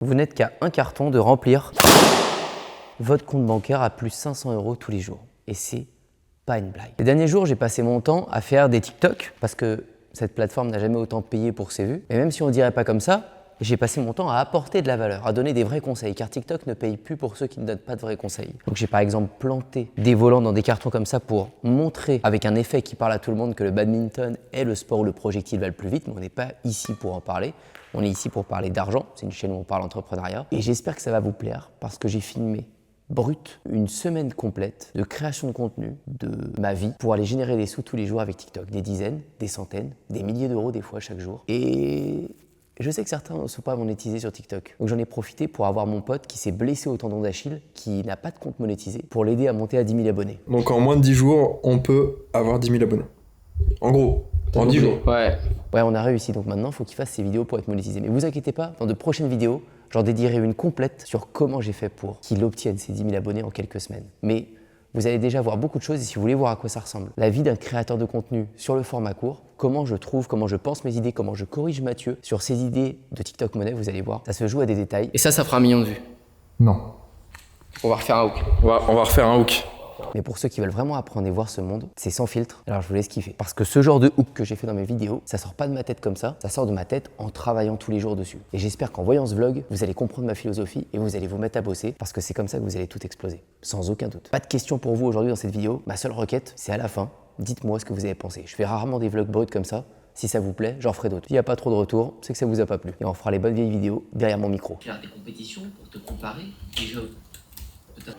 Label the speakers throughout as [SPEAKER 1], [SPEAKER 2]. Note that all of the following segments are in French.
[SPEAKER 1] Vous n'êtes qu'à un carton de remplir votre compte bancaire à plus 500 € tous les jours. Et c'est pas une blague. Les derniers jours, j'ai passé mon temps à faire des TikTok parce que cette plateforme n'a jamais autant payé pour ses vues. Et même si on ne dirait pas comme ça, j'ai passé mon temps à apporter de la valeur, à donner des vrais conseils, car TikTok ne paye plus pour ceux qui ne donnent pas de vrais conseils. Donc j'ai par exemple planté des volants dans des cartons comme ça pour montrer avec un effet qui parle à tout le monde que le badminton est le sport où le projectile va le plus vite, mais on n'est pas ici pour en parler. On est ici pour parler d'argent, c'est une chaîne où on parle entrepreneuriat. Et j'espère que ça va vous plaire parce que j'ai filmé brut une semaine complète de création de contenu de ma vie pour aller générer des sous tous les jours avec TikTok. Des dizaines, des centaines, des milliers d'euros des fois chaque jour. Et je sais que certains ne sont pas monétisés sur TikTok. Donc j'en ai profité pour avoir mon pote qui s'est blessé au tendon d'Achille, qui n'a pas de compte monétisé, pour l'aider à monter à 10 000 abonnés.
[SPEAKER 2] Donc en moins de 10 jours, on peut avoir 10 000 abonnés. En gros, en 10 jours.
[SPEAKER 1] Ouais, on a réussi. Donc maintenant, il faut qu'il fasse ses vidéos pour être monétisé. Mais vous inquiétez pas, dans de prochaines vidéos, j'en dédierai une complète sur comment j'ai fait pour qu'il obtienne ses 10 000 abonnés en quelques semaines. Mais vous allez déjà voir beaucoup de choses et si vous voulez voir à quoi ça ressemble, la vie d'un créateur de contenu sur le format court, comment je trouve, comment je pense mes idées, comment je corrige Mathieu sur ses idées de TikTok monnaie, vous allez voir, ça se joue à des détails.
[SPEAKER 3] Et ça fera 1 million de vues.
[SPEAKER 2] Non.
[SPEAKER 3] On va refaire un hook.
[SPEAKER 2] On va refaire un hook.
[SPEAKER 1] Mais pour ceux qui veulent vraiment apprendre et voir ce monde, c'est sans filtre. Alors je vous laisse kiffer. Parce que ce genre de hook que j'ai fait dans mes vidéos, ça sort pas de ma tête comme ça, sort de ma tête en travaillant tous les jours dessus. Et j'espère qu'en voyant ce vlog, vous allez comprendre ma philosophie et vous allez vous mettre à bosser parce que c'est comme ça que vous allez tout exploser. Sans aucun doute. Pas de questions pour vous aujourd'hui dans cette vidéo. Ma seule requête, c'est à la fin, dites-moi ce que vous avez pensé. Je fais rarement des vlogs bruts comme ça. Si ça vous plaît, j'en ferai d'autres. S'il n'y a pas trop de retours, c'est que ça vous a pas plu. Et on fera les bonnes vieilles vidéos derrière mon micro.
[SPEAKER 3] Faire des compétitions pour te comparer, déjà, peut-être.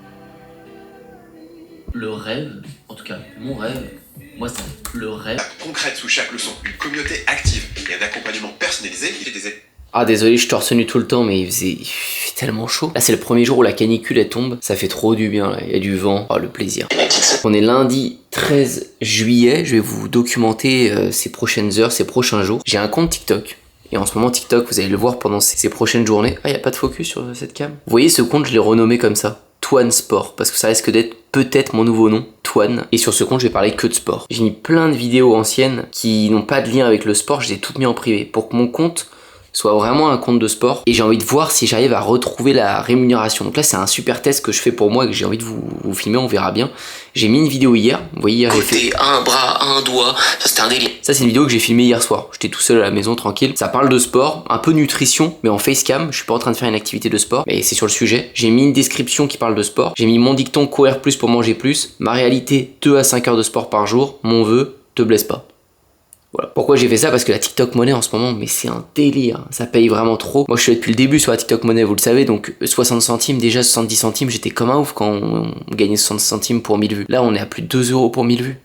[SPEAKER 3] Le rêve, en tout cas mon rêve, moi c'est le rêve.
[SPEAKER 4] Concrète sous chaque leçon, une communauté active et un accompagnement personnalisé et des aides.
[SPEAKER 3] Ah désolé, je torse nu tout le temps, mais il fait tellement chaud. Là c'est le premier jour où la canicule elle tombe, ça fait trop du bien là, il y a du vent, oh le plaisir. On est lundi 13 juillet, je vais vous documenter ces prochaines heures, ces prochains jours. J'ai un compte TikTok. Et en ce moment TikTok, vous allez le voir pendant ces prochaines journées. Ah, il n'y a pas de focus sur cette cam. Vous voyez ce compte, je l'ai renommé comme ça. Twan Sport, parce que ça risque d'être peut-être mon nouveau nom, Twan. Et sur ce compte, je vais parler que de sport. J'ai mis plein de vidéos anciennes qui n'ont pas de lien avec le sport, je les ai toutes mis en privé pour que mon compte soit vraiment un compte de sport. Et j'ai envie de voir si j'arrive à retrouver la rémunération. Donc là, c'est un super test que je fais pour moi et que j'ai envie de vous filmer, on verra bien. J'ai mis une vidéo hier, vous voyez hier j'ai fait un bras, un doigt, ça c'était un délire. Ça c'est une vidéo que j'ai filmée hier soir, j'étais tout seul à la maison tranquille. Ça parle de sport, un peu nutrition, mais en facecam, je suis pas en train de faire une activité de sport, mais c'est sur le sujet. J'ai mis une description qui parle de sport, j'ai mis mon dicton courir plus pour manger plus, ma réalité 2 à 5 heures de sport par jour, mon vœu, te blesse pas. Voilà. Pourquoi j'ai fait ça? Parce que la TikTok monnaie en ce moment, mais c'est un délire, ça paye vraiment trop. Moi je suis là depuis le début sur la TikTok monnaie, vous le savez, donc 60 centimes, déjà 70 centimes, j'étais comme un ouf quand on gagnait 60 centimes pour 1000 vues. Là on est à plus de 2 € pour 1000 vues.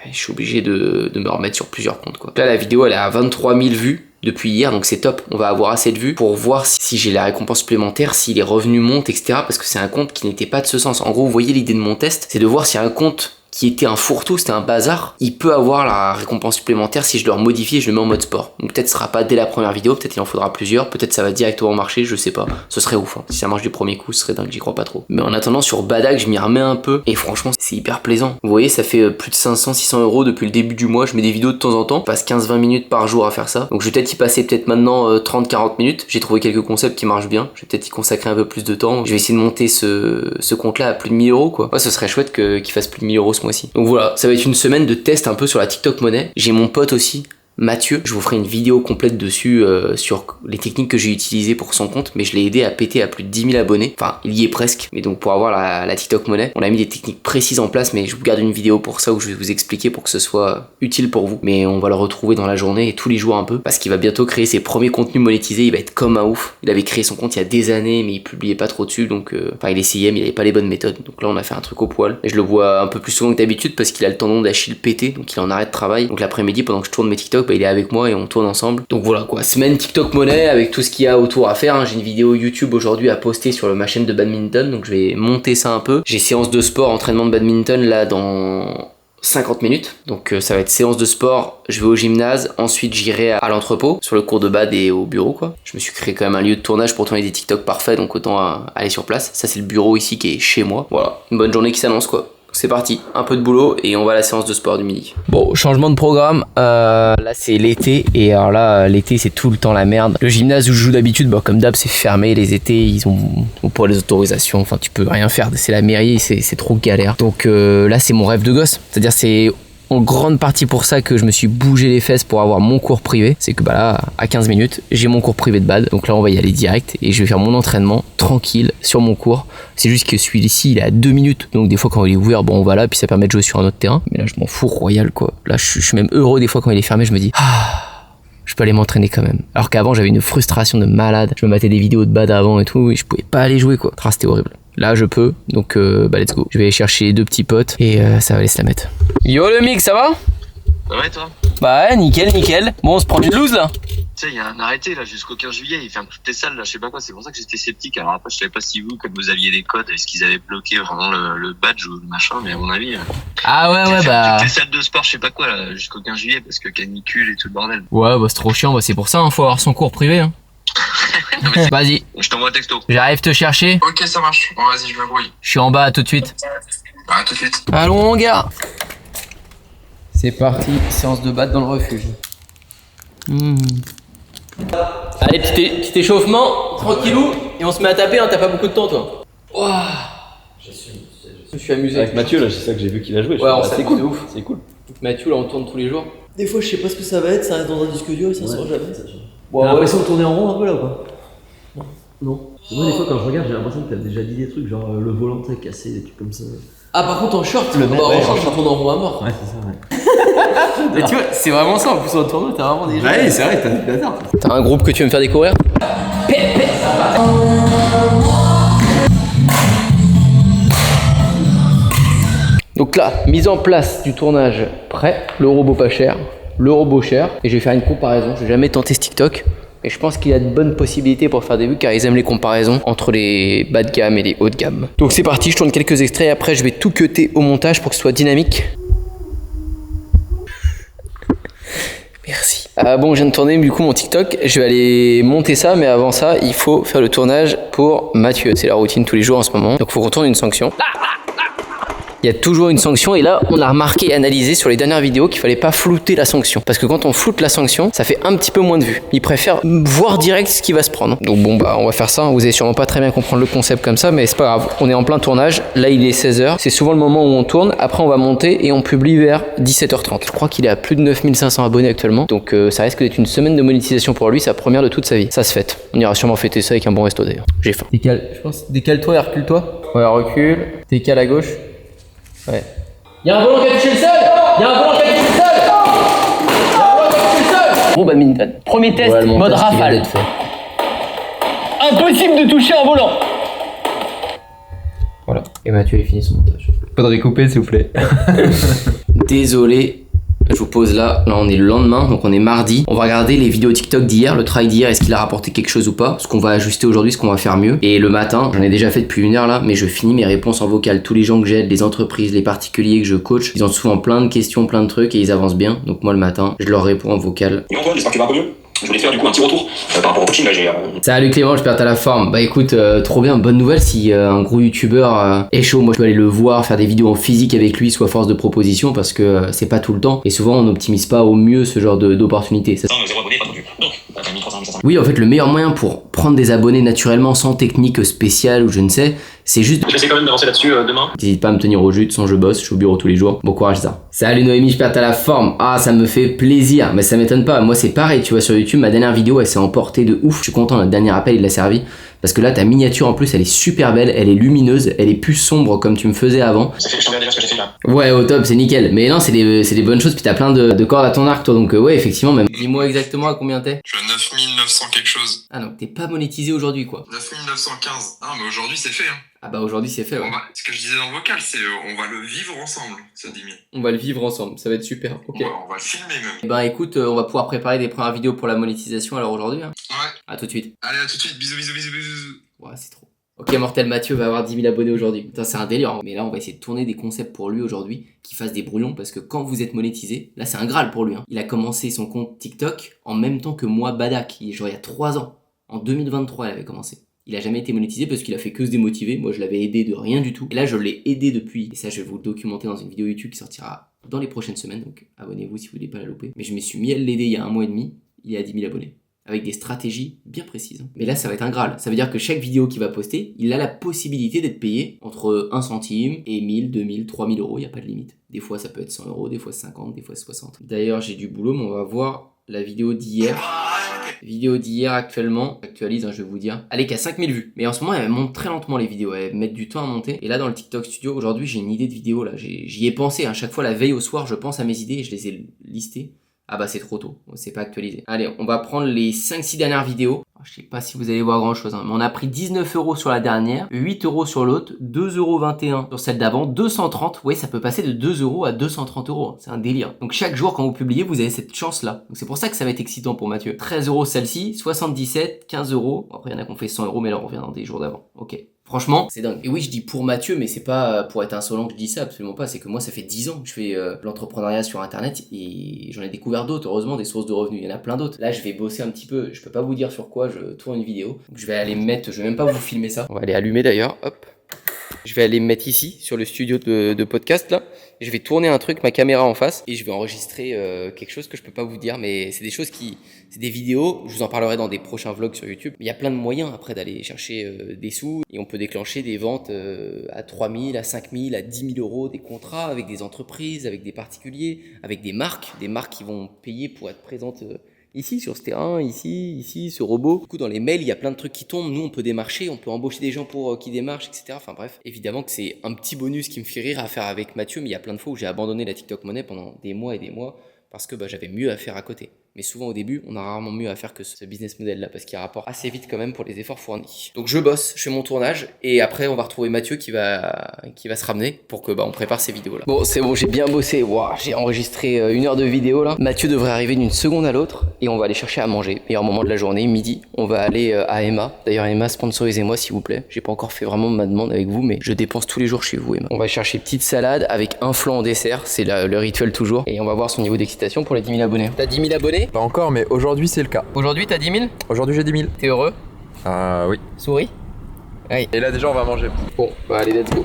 [SPEAKER 3] Je suis obligé de me remettre sur plusieurs comptes quoi. Là la vidéo elle est à 23 000 vues depuis hier, donc c'est top. On va avoir assez de vues pour voir si j'ai la récompense supplémentaire, si les revenus montent, etc. Parce que c'est un compte qui n'était pas de ce sens. En gros, vous voyez l'idée de mon test, c'est de voir si un compte qui était un fourre-tout, c'était un bazar, il peut avoir la récompense supplémentaire si je le modifie et je le mets en mode sport. Donc peut-être ce sera pas dès la première vidéo, peut-être il en faudra plusieurs, peut-être ça va directement marcher, je sais pas. Ce serait ouf, hein. Si ça marche du premier coup, ce serait dingue, j'y crois pas trop. Mais en attendant, sur Badak, je m'y remets un peu et franchement, c'est hyper plaisant. Vous voyez, ça fait plus de 500-600 € depuis le début du mois, je mets des vidéos de temps en temps, je passe 15-20 minutes par jour à faire ça. Donc je vais peut-être y passer peut-être maintenant 30-40 minutes, j'ai trouvé quelques concepts qui marchent bien, je vais peut-être y consacrer un peu plus de temps. Je vais essayer de monter ce compte-là à plus de 1000 € quoi. Ouais, ce serait chouette qu'il fasse plus de 1000 € ce mois-ci. Donc voilà, ça va être une semaine de test un peu sur la TikTok monnaie. J'ai mon pote aussi, Mathieu, je vous ferai une vidéo complète dessus sur les techniques que j'ai utilisées pour son compte, mais je l'ai aidé à péter à plus de 10 000 abonnés, enfin il y est presque, mais donc pour avoir la TikTok monnaie, on a mis des techniques précises en place, mais je vous garde une vidéo pour ça où je vais vous expliquer pour que ce soit utile pour vous, mais on va le retrouver dans la journée et tous les jours un peu, parce qu'il va bientôt créer ses premiers contenus monétisés, il va être comme un ouf, il avait créé son compte il y a des années, mais il publiait pas trop dessus, donc enfin il essayait mais il avait pas les bonnes méthodes, donc là on a fait un truc au poil, et je le vois un peu plus souvent que d'habitude parce qu'il a le tendon d'Achille pété, donc il est en arrêt de travail, donc l'après-midi pendant que je tourne mes TikTok, bah, il est avec moi et on tourne ensemble. Donc voilà quoi, semaine TikTok monnaie avec tout ce qu'il y a autour à faire, hein. J'ai une vidéo YouTube aujourd'hui à poster sur ma chaîne de badminton, donc je vais monter ça un peu. J'ai séance de sport, entraînement de badminton là dans 50 minutes, donc ça va être séance de sport, je vais au gymnase, ensuite j'irai à l'entrepôt, sur le cours de bad et au bureau quoi. Je me suis créé quand même un lieu de tournage pour tourner des TikTok parfaits, donc autant aller sur place. Ça c'est le bureau ici qui est chez moi. Voilà, une bonne journée qui s'annonce quoi. C'est parti, un peu de boulot et on va à la séance de sport du midi. Bon, changement de programme, là c'est l'été et alors là l'été c'est tout le temps la merde. Le gymnase où je joue d'habitude, bah, comme d'hab c'est fermé, les étés ils ont pas les autorisations, enfin tu peux rien faire, c'est la mairie, c'est trop galère. Donc là c'est mon rêve de gosse, c'est-à-dire c'est en grande partie pour ça que je me suis bougé les fesses pour avoir mon cours privé. C'est que bah là, à 15 minutes, j'ai mon cours privé de bad. Donc là, on va y aller direct et je vais faire mon entraînement tranquille sur mon cours. C'est juste que celui-ci, il est à 2 minutes. Donc des fois, quand il est ouvert, bon, on va là, puis ça permet de jouer sur un autre terrain. Mais là, je m'en fous royal, quoi. Là, je suis même heureux des fois quand il est fermé. Je me dis, je peux aller m'entraîner quand même. Alors qu'avant, j'avais une frustration de malade. Je me matais des vidéos de bad avant et tout, et je pouvais pas aller jouer, quoi. C'était horrible. Là je peux, donc bah let's go. Je vais aller chercher 2 petits potes et ça va aller se la mettre. Yo le mix, ça va?
[SPEAKER 5] Ouais, toi?
[SPEAKER 3] Bah ouais, nickel, nickel. Bon, on se prend une loose là?
[SPEAKER 5] Tu sais, il y a un arrêté là jusqu'au 15 juillet, ils ferment toutes les salles là, je sais pas quoi, c'est pour ça que j'étais sceptique. Alors après, je savais pas si vous, comme vous aviez des codes, est-ce qu'ils avaient bloqué vraiment le badge ou le machin, mais à mon avis.
[SPEAKER 3] Ah ouais, bah.
[SPEAKER 5] Toutes les salles de sport, je sais pas quoi là, jusqu'au 15 juillet parce que canicule et tout le bordel.
[SPEAKER 3] Ouais, bah c'est trop chiant, bah c'est pour ça, hein, faut avoir son cours privé. Hein. Vas-y.
[SPEAKER 5] Je t'envoie un texto.
[SPEAKER 3] J'arrive te chercher.
[SPEAKER 5] Ok, ça marche. Bon, vas-y, je me brouille.
[SPEAKER 3] Je suis en bas, à tout de suite.
[SPEAKER 5] À tout de suite.
[SPEAKER 3] Allons mon gars. C'est parti, séance de batte dans le refuge. Allez, petit échauffement, tranquillou, et on se met à taper, hein, t'as pas beaucoup de temps toi. Ouah. Je suis amusé.
[SPEAKER 6] Avec Mathieu, là, c'est ça que j'ai vu qu'il a joué.
[SPEAKER 3] Ouais,
[SPEAKER 6] c'est
[SPEAKER 3] cool.
[SPEAKER 6] cool.
[SPEAKER 3] De ouf.
[SPEAKER 6] C'est cool.
[SPEAKER 3] Mathieu, là, on tourne tous les jours.
[SPEAKER 7] Des fois, je sais pas ce que ça va être, ça reste dans un disque dur et ça sort jamais.
[SPEAKER 3] Ouais,
[SPEAKER 7] T'as l'impression de tourner en rond un peu là ou pas? Non.
[SPEAKER 6] Moi, des fois, quand je regarde, j'ai l'impression que t'as déjà dit des trucs, genre le volant, t'as cassé, des trucs comme ça.
[SPEAKER 7] Ah, par contre, en short,
[SPEAKER 3] Le
[SPEAKER 7] bah,
[SPEAKER 3] ouais,
[SPEAKER 7] en short, je tourne en rond à mort.
[SPEAKER 6] Ouais, c'est ça, ouais.
[SPEAKER 3] Et tu vois, c'est vraiment ça, en plus, en tournoi, t'as vraiment des gens.
[SPEAKER 6] Ouais, c'est vrai, t'as des bâtards.
[SPEAKER 3] T'as un groupe que tu veux me faire découvrir? Donc là, mise en place du tournage prêt, le robot pas cher, le robot cher, et je vais faire une comparaison. J'ai jamais tenté ce TikTok, et je pense qu'il y a de bonnes possibilités pour faire des vues car ils aiment les comparaisons entre les bas de gamme et les hauts de gamme. Donc c'est parti, je tourne quelques extraits et après je vais tout cutter au montage pour que ce soit dynamique. Merci. Bon, je viens de tourner du coup mon TikTok, je vais aller monter ça, mais avant ça, il faut faire le tournage pour Mathieu. C'est la routine tous les jours en ce moment, donc il faut qu'on tourne une sanction. Il y a toujours une sanction et là on a remarqué et analysé sur les dernières vidéos qu'il fallait pas flouter la sanction parce que quand on floute la sanction ça fait un petit peu moins de vues. Ils préfèrent voir direct ce qui va se prendre. Donc bon bah on va faire ça, vous allez sûrement pas très bien comprendre le concept comme ça mais c'est pas grave, on est en plein tournage, là il est 16h, c'est souvent le moment où on tourne, après on va monter et on publie vers 17h30. Je crois qu'il est à plus de 9500 abonnés actuellement donc ça risque d'être une semaine de monétisation pour lui, sa première de toute sa vie. Ça se fête, on ira sûrement fêter ça avec un bon resto d'ailleurs. J'ai faim. Décale-toi et recule-toi. Ouais recule, décale à gauche. Ouais. Y'a un volant qui a touché le sol! Y'a un volant qui a touché le sol! Y'a un volant qui a touché le sol! Gros badminton. Premier test, ouais, mode rafale. Impossible de toucher un volant! Voilà. Et Mathieu, il finit son montage.
[SPEAKER 6] Pas de recouper, s'il vous plaît.
[SPEAKER 3] Désolé. Je vous pose là on est le lendemain, donc on est mardi. On va regarder les vidéos TikTok d'hier, le travail d'hier, est-ce qu'il a rapporté quelque chose ou pas, ce qu'on va ajuster aujourd'hui, ce qu'on va faire mieux. Et le matin, j'en ai déjà fait depuis 1 heure là, mais je finis mes réponses en vocal. Tous les gens que j'aide, les entreprises, les particuliers que je coach, ils ont souvent plein de questions, plein de trucs et ils avancent bien. Donc moi le matin, je leur réponds en vocal.
[SPEAKER 4] Et Antoine, j'espère que tu vas un peu mieux. Je voulais te faire du coup un petit retour par rapport au coaching là, j'ai...
[SPEAKER 3] Salut Clément, j'espère que t'as la forme. Bah écoute, trop bien, bonne nouvelle si un gros youtubeur est chaud, moi je peux aller le voir, faire des vidéos en physique avec lui, soit force de proposition parce que c'est pas tout le temps et souvent on n'optimise pas au mieux ce genre d'opportunités. Ça...
[SPEAKER 4] 0 abonnés, pas tendu. Donc, t'as 1300, 1500.
[SPEAKER 3] Oui, en fait, le meilleur moyen pour prendre des abonnés naturellement sans technique spéciale ou je ne sais, c'est juste...
[SPEAKER 4] Je vais essayer quand même d'avancer là-dessus demain.
[SPEAKER 3] N'hésite pas à me tenir au jus, sans je bosse, je suis au bureau tous les jours. Bon courage ça. Salut Noémie, j'espère que t'as la forme. Ah, ça me fait plaisir, mais ça m'étonne pas. Moi c'est pareil, tu vois, sur YouTube, ma dernière vidéo, elle s'est emportée de ouf. Je suis content, notre dernier appel, il l'a servi. Parce que là, ta miniature en plus, elle est super belle, elle est lumineuse, elle est plus sombre comme tu me faisais avant.
[SPEAKER 4] Ça fait que je t'enverrai déjà ce que j'ai fait là.
[SPEAKER 3] Ouais, au top, c'est nickel. Mais non, c'est des bonnes choses, puis t'as plein de cordes à ton arc, toi. Donc ouais, effectivement, même. Dis-moi exactement à combien t'es.
[SPEAKER 4] Je suis à 9900 quelque chose.
[SPEAKER 3] Ah donc t'es pas monétisé aujourd'hui, quoi.
[SPEAKER 4] 9915. Ah, mais aujourd'hui c'est fait, hein.
[SPEAKER 3] Ah bah aujourd'hui c'est fait, ouais.
[SPEAKER 4] Ce que je disais dans le vocal, c'est on va le vivre ensemble, ce 10 000.
[SPEAKER 3] On va le vivre ensemble, ça va être super, ok.
[SPEAKER 4] On va le filmer même.
[SPEAKER 3] Et ben écoute, on va pouvoir préparer des premières vidéos pour la monétisation alors aujourd'hui. Hein.
[SPEAKER 4] Ouais.
[SPEAKER 3] À tout de suite.
[SPEAKER 4] Allez, à tout de suite. Bisous, bisous, bisous, bisous.
[SPEAKER 3] Ouais, c'est trop. Ok, Mortel Mathieu va avoir 10 000 abonnés aujourd'hui. Putain, c'est un délire. Hein. Mais là, on va essayer de tourner des concepts pour lui aujourd'hui qui fassent des brouillons parce que quand vous êtes monétisé, là, c'est un Graal pour lui. Hein. Il a commencé son compte TikTok en même temps que moi, Badak. Genre il y a 3 ans. En 2023, il avait commencé. Il a jamais été monétisé parce qu'il a fait que se démotiver. Moi, je l'avais aidé de rien du tout. Et là, je l'ai aidé depuis. Et ça, je vais vous le documenter dans une vidéo YouTube qui sortira dans les prochaines semaines. Donc, abonnez-vous si vous voulez pas la louper. Mais je me suis mis à l'aider il y a 1 mois et demi. Il est à 10 000 abonnés. Avec des stratégies bien précises. Mais là, ça va être un Graal. Ça veut dire que chaque vidéo qu'il va poster, il a la possibilité d'être payé entre 1 centime et 1000, 2000, 3000 euros. Il n'y a pas de limite. Des fois, ça peut être 100 euros, des fois 50, des fois 60. D'ailleurs, j'ai du boulot, mais on va voir la vidéo d'hier. Vidéo d'hier actuellement, actualise, je vais vous dire. Elle est qu'à 5000 vues. Mais en ce moment, elle monte très lentement les vidéos. Elle met du temps à monter. Et là, dans le TikTok Studio, aujourd'hui, j'ai une idée de vidéo là. J'y ai pensé. À chaque fois, la veille au soir, je pense à mes idées et je les ai listées. Ah bah c'est trop tôt, c'est pas actualisé. Allez, on va prendre les 5-6 dernières vidéos. Je sais pas si vous allez voir grand chose, hein, mais on a pris 19 euros sur la dernière, 8 euros sur l'autre, 2,21 euros sur celle d'avant, 230. Ouais, ça peut passer de 2 euros à 230 euros. C'est un délire. Donc chaque jour, quand vous publiez, vous avez cette chance-là. Donc c'est pour ça que ça va être excitant pour Mathieu. 13 euros celle-ci, 77, 15 euros. Après, il y en a qui ont fait 100 euros, mais là, on revient dans des jours d'avant. Ok. Franchement, c'est dingue. Et oui, je dis pour Mathieu, mais c'est pas pour être insolent que je dis ça, absolument pas. C'est que moi, ça fait 10 ans que je fais l'entrepreneuriat sur Internet et j'en ai découvert d'autres, heureusement, des sources de revenus. Il y en a plein d'autres. Là, je vais bosser un petit peu. Je peux pas vous dire sur quoi je tourne une vidéo. Donc, je vais aller mettre, je vais même pas vous filmer ça. On va aller allumer d'ailleurs, hop. Je vais aller me mettre ici, sur le studio de podcast là. Je vais tourner un truc, ma caméra en face, et je vais enregistrer quelque chose que je peux pas vous dire, mais c'est des choses c'est des vidéos, je vous en parlerai dans des prochains vlogs sur YouTube. Mais il y a plein de moyens après d'aller chercher des sous, et on peut déclencher des ventes à 3000, à 5000, à 10 000 euros, des contrats avec des entreprises, avec des particuliers, avec des marques qui vont payer pour être présentes ici, sur ce terrain, ici, ce robot. Du coup, dans les mails, il y a plein de trucs qui tombent. Nous, on peut démarcher, on peut embaucher des gens pour qui démarchent, etc. Enfin bref, évidemment que c'est un petit bonus qui me fait rire à faire avec Mathieu, mais il y a plein de fois où j'ai abandonné la TikTok monnaie pendant des mois et des mois parce que j'avais mieux à faire à côté. Mais souvent au début, on a rarement mieux à faire que ce business model là parce qu'il rapporte assez vite quand même pour les efforts fournis. Donc je bosse, je fais mon tournage et après on va retrouver Mathieu qui va se ramener pour que on prépare ces vidéos là. Bon, c'est bon, j'ai bien bossé. Wow, j'ai enregistré 1 heure de vidéo là. Mathieu devrait arriver d'une seconde à l'autre et on va aller chercher à manger. Meilleur moment de la journée, midi. On va aller à Emma. D'ailleurs Emma, sponsorisez-moi s'il vous plaît. J'ai pas encore fait vraiment ma demande avec vous, mais je dépense tous les jours chez vous Emma. On va chercher petite salade avec un flan en dessert, c'est le rituel toujours. Et on va voir son niveau d'excitation pour les 10 000 abonnés. T'as 10 000 abonnés?
[SPEAKER 2] Pas encore, mais aujourd'hui c'est le cas.
[SPEAKER 3] Aujourd'hui t'as 10 000?
[SPEAKER 2] Aujourd'hui j'ai 10 000.
[SPEAKER 3] T'es heureux?
[SPEAKER 2] Oui.
[SPEAKER 3] Souris? Oui.
[SPEAKER 2] Et là déjà on va manger.
[SPEAKER 3] Bon, bah allez, let's go.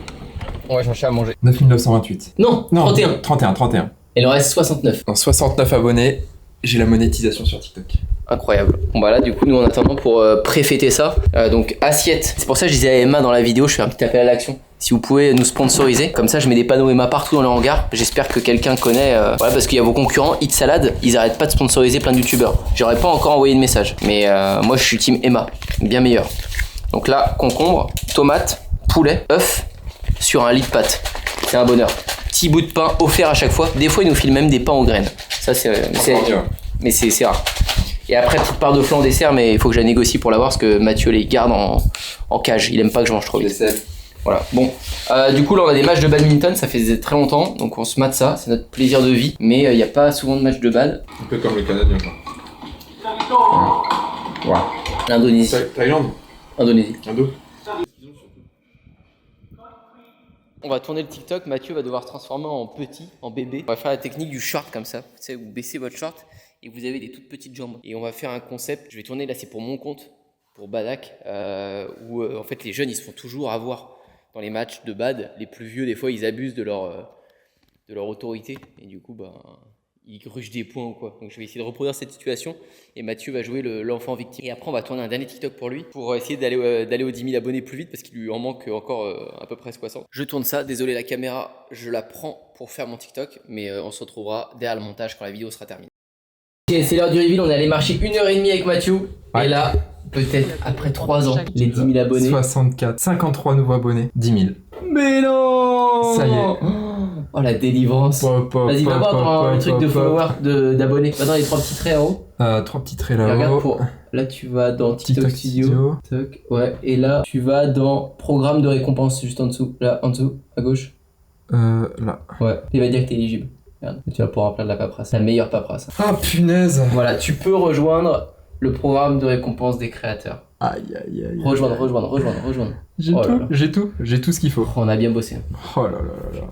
[SPEAKER 3] On va chercher à manger.
[SPEAKER 2] 9928.
[SPEAKER 3] Non, 31.
[SPEAKER 2] 31.
[SPEAKER 3] Il en reste 69.
[SPEAKER 2] Dans 69 abonnés, j'ai la monétisation sur TikTok.
[SPEAKER 3] Incroyable. Bon bah là du coup nous en attendant pour préfêter ça, donc assiette. C'est pour ça que je disais à Emma dans la vidéo, je fais un petit appel à l'action. Si vous pouvez nous sponsoriser, comme ça je mets des panneaux Emma partout dans le hangar. J'espère que quelqu'un connaît, voilà, parce qu'il y a vos concurrents, Eat Salad, ils arrêtent pas de sponsoriser plein de youtubeurs. J'aurais pas encore envoyé de message, mais moi je suis team Emma, bien meilleur. Donc là, concombre, tomate, poulet, œuf sur un lit de pâtes. C'est un bonheur. Petit bout de pain offert à chaque fois. Des fois ils nous filent même des pains aux graines. Ça c'est rare. Et après, petite part de flan en dessert, mais il faut que je la négocie pour l'avoir parce que Mathieu les garde en cage. Il aime pas que je mange trop vite. Voilà, bon. Du coup, là, on a des matchs de badminton, ça fait très longtemps, donc on se mate ça, c'est notre plaisir de vie. Mais il n'y a pas souvent de matchs de bad.
[SPEAKER 2] Un peu comme les Canadiens, quoi. Voilà.
[SPEAKER 3] L'Indonésie.
[SPEAKER 2] Thaïlande.
[SPEAKER 3] Indonésie.
[SPEAKER 2] Indo.
[SPEAKER 3] On va tourner le TikTok, Mathieu va devoir se transformer en petit, en bébé. On va faire la technique du short comme ça. Tu sais, vous baissez votre short et vous avez des toutes petites jambes. Et on va faire un concept, je vais tourner là, c'est pour mon compte, pour Badak, où en fait les jeunes ils se font toujours avoir dans les matchs de bad. Les plus vieux, des fois, ils abusent de leur autorité et du coup, ils gruchent des points ou quoi. Donc je vais essayer de reproduire cette situation et Mathieu va jouer l'enfant victime. Et après, on va tourner un dernier TikTok pour lui pour essayer d'aller aux 10 000 abonnés plus vite parce qu'il lui en manque encore à peu près 60. Je tourne ça, désolé la caméra, je la prends pour faire mon TikTok, mais on se retrouvera derrière le montage quand la vidéo sera terminée. Ok, c'est l'heure du reveal, on est allé marcher 1h30 avec Mathieu. Ouais. Et là, peut-être après 3 ans, les 10 000 abonnés.
[SPEAKER 2] 64, 53 nouveaux abonnés, 10 000.
[SPEAKER 3] Mais non!
[SPEAKER 2] Ça y est.
[SPEAKER 3] Oh la délivrance. Vas-y, va voir dans le truc de followers, d'abonnés. Va dans les 3 petits traits en haut.
[SPEAKER 2] 3 petits traits là-haut.
[SPEAKER 3] Regarde là, tu vas dans TikTok Studio. Toc, ouais. Et là, tu vas dans programme de récompense juste en dessous. Là, en dessous, à gauche.
[SPEAKER 2] Là.
[SPEAKER 3] Ouais. Il va dire que t'es éligible. Regarde. Et tu vas pouvoir plein de la paperasse. La meilleure paperasse.
[SPEAKER 2] Ah punaise.
[SPEAKER 3] Voilà, tu peux rejoindre le programme de récompense des créateurs.
[SPEAKER 2] Aïe.
[SPEAKER 3] Rejoindre.
[SPEAKER 2] J'ai tout ce qu'il faut.
[SPEAKER 3] On a bien bossé.
[SPEAKER 2] Oh là,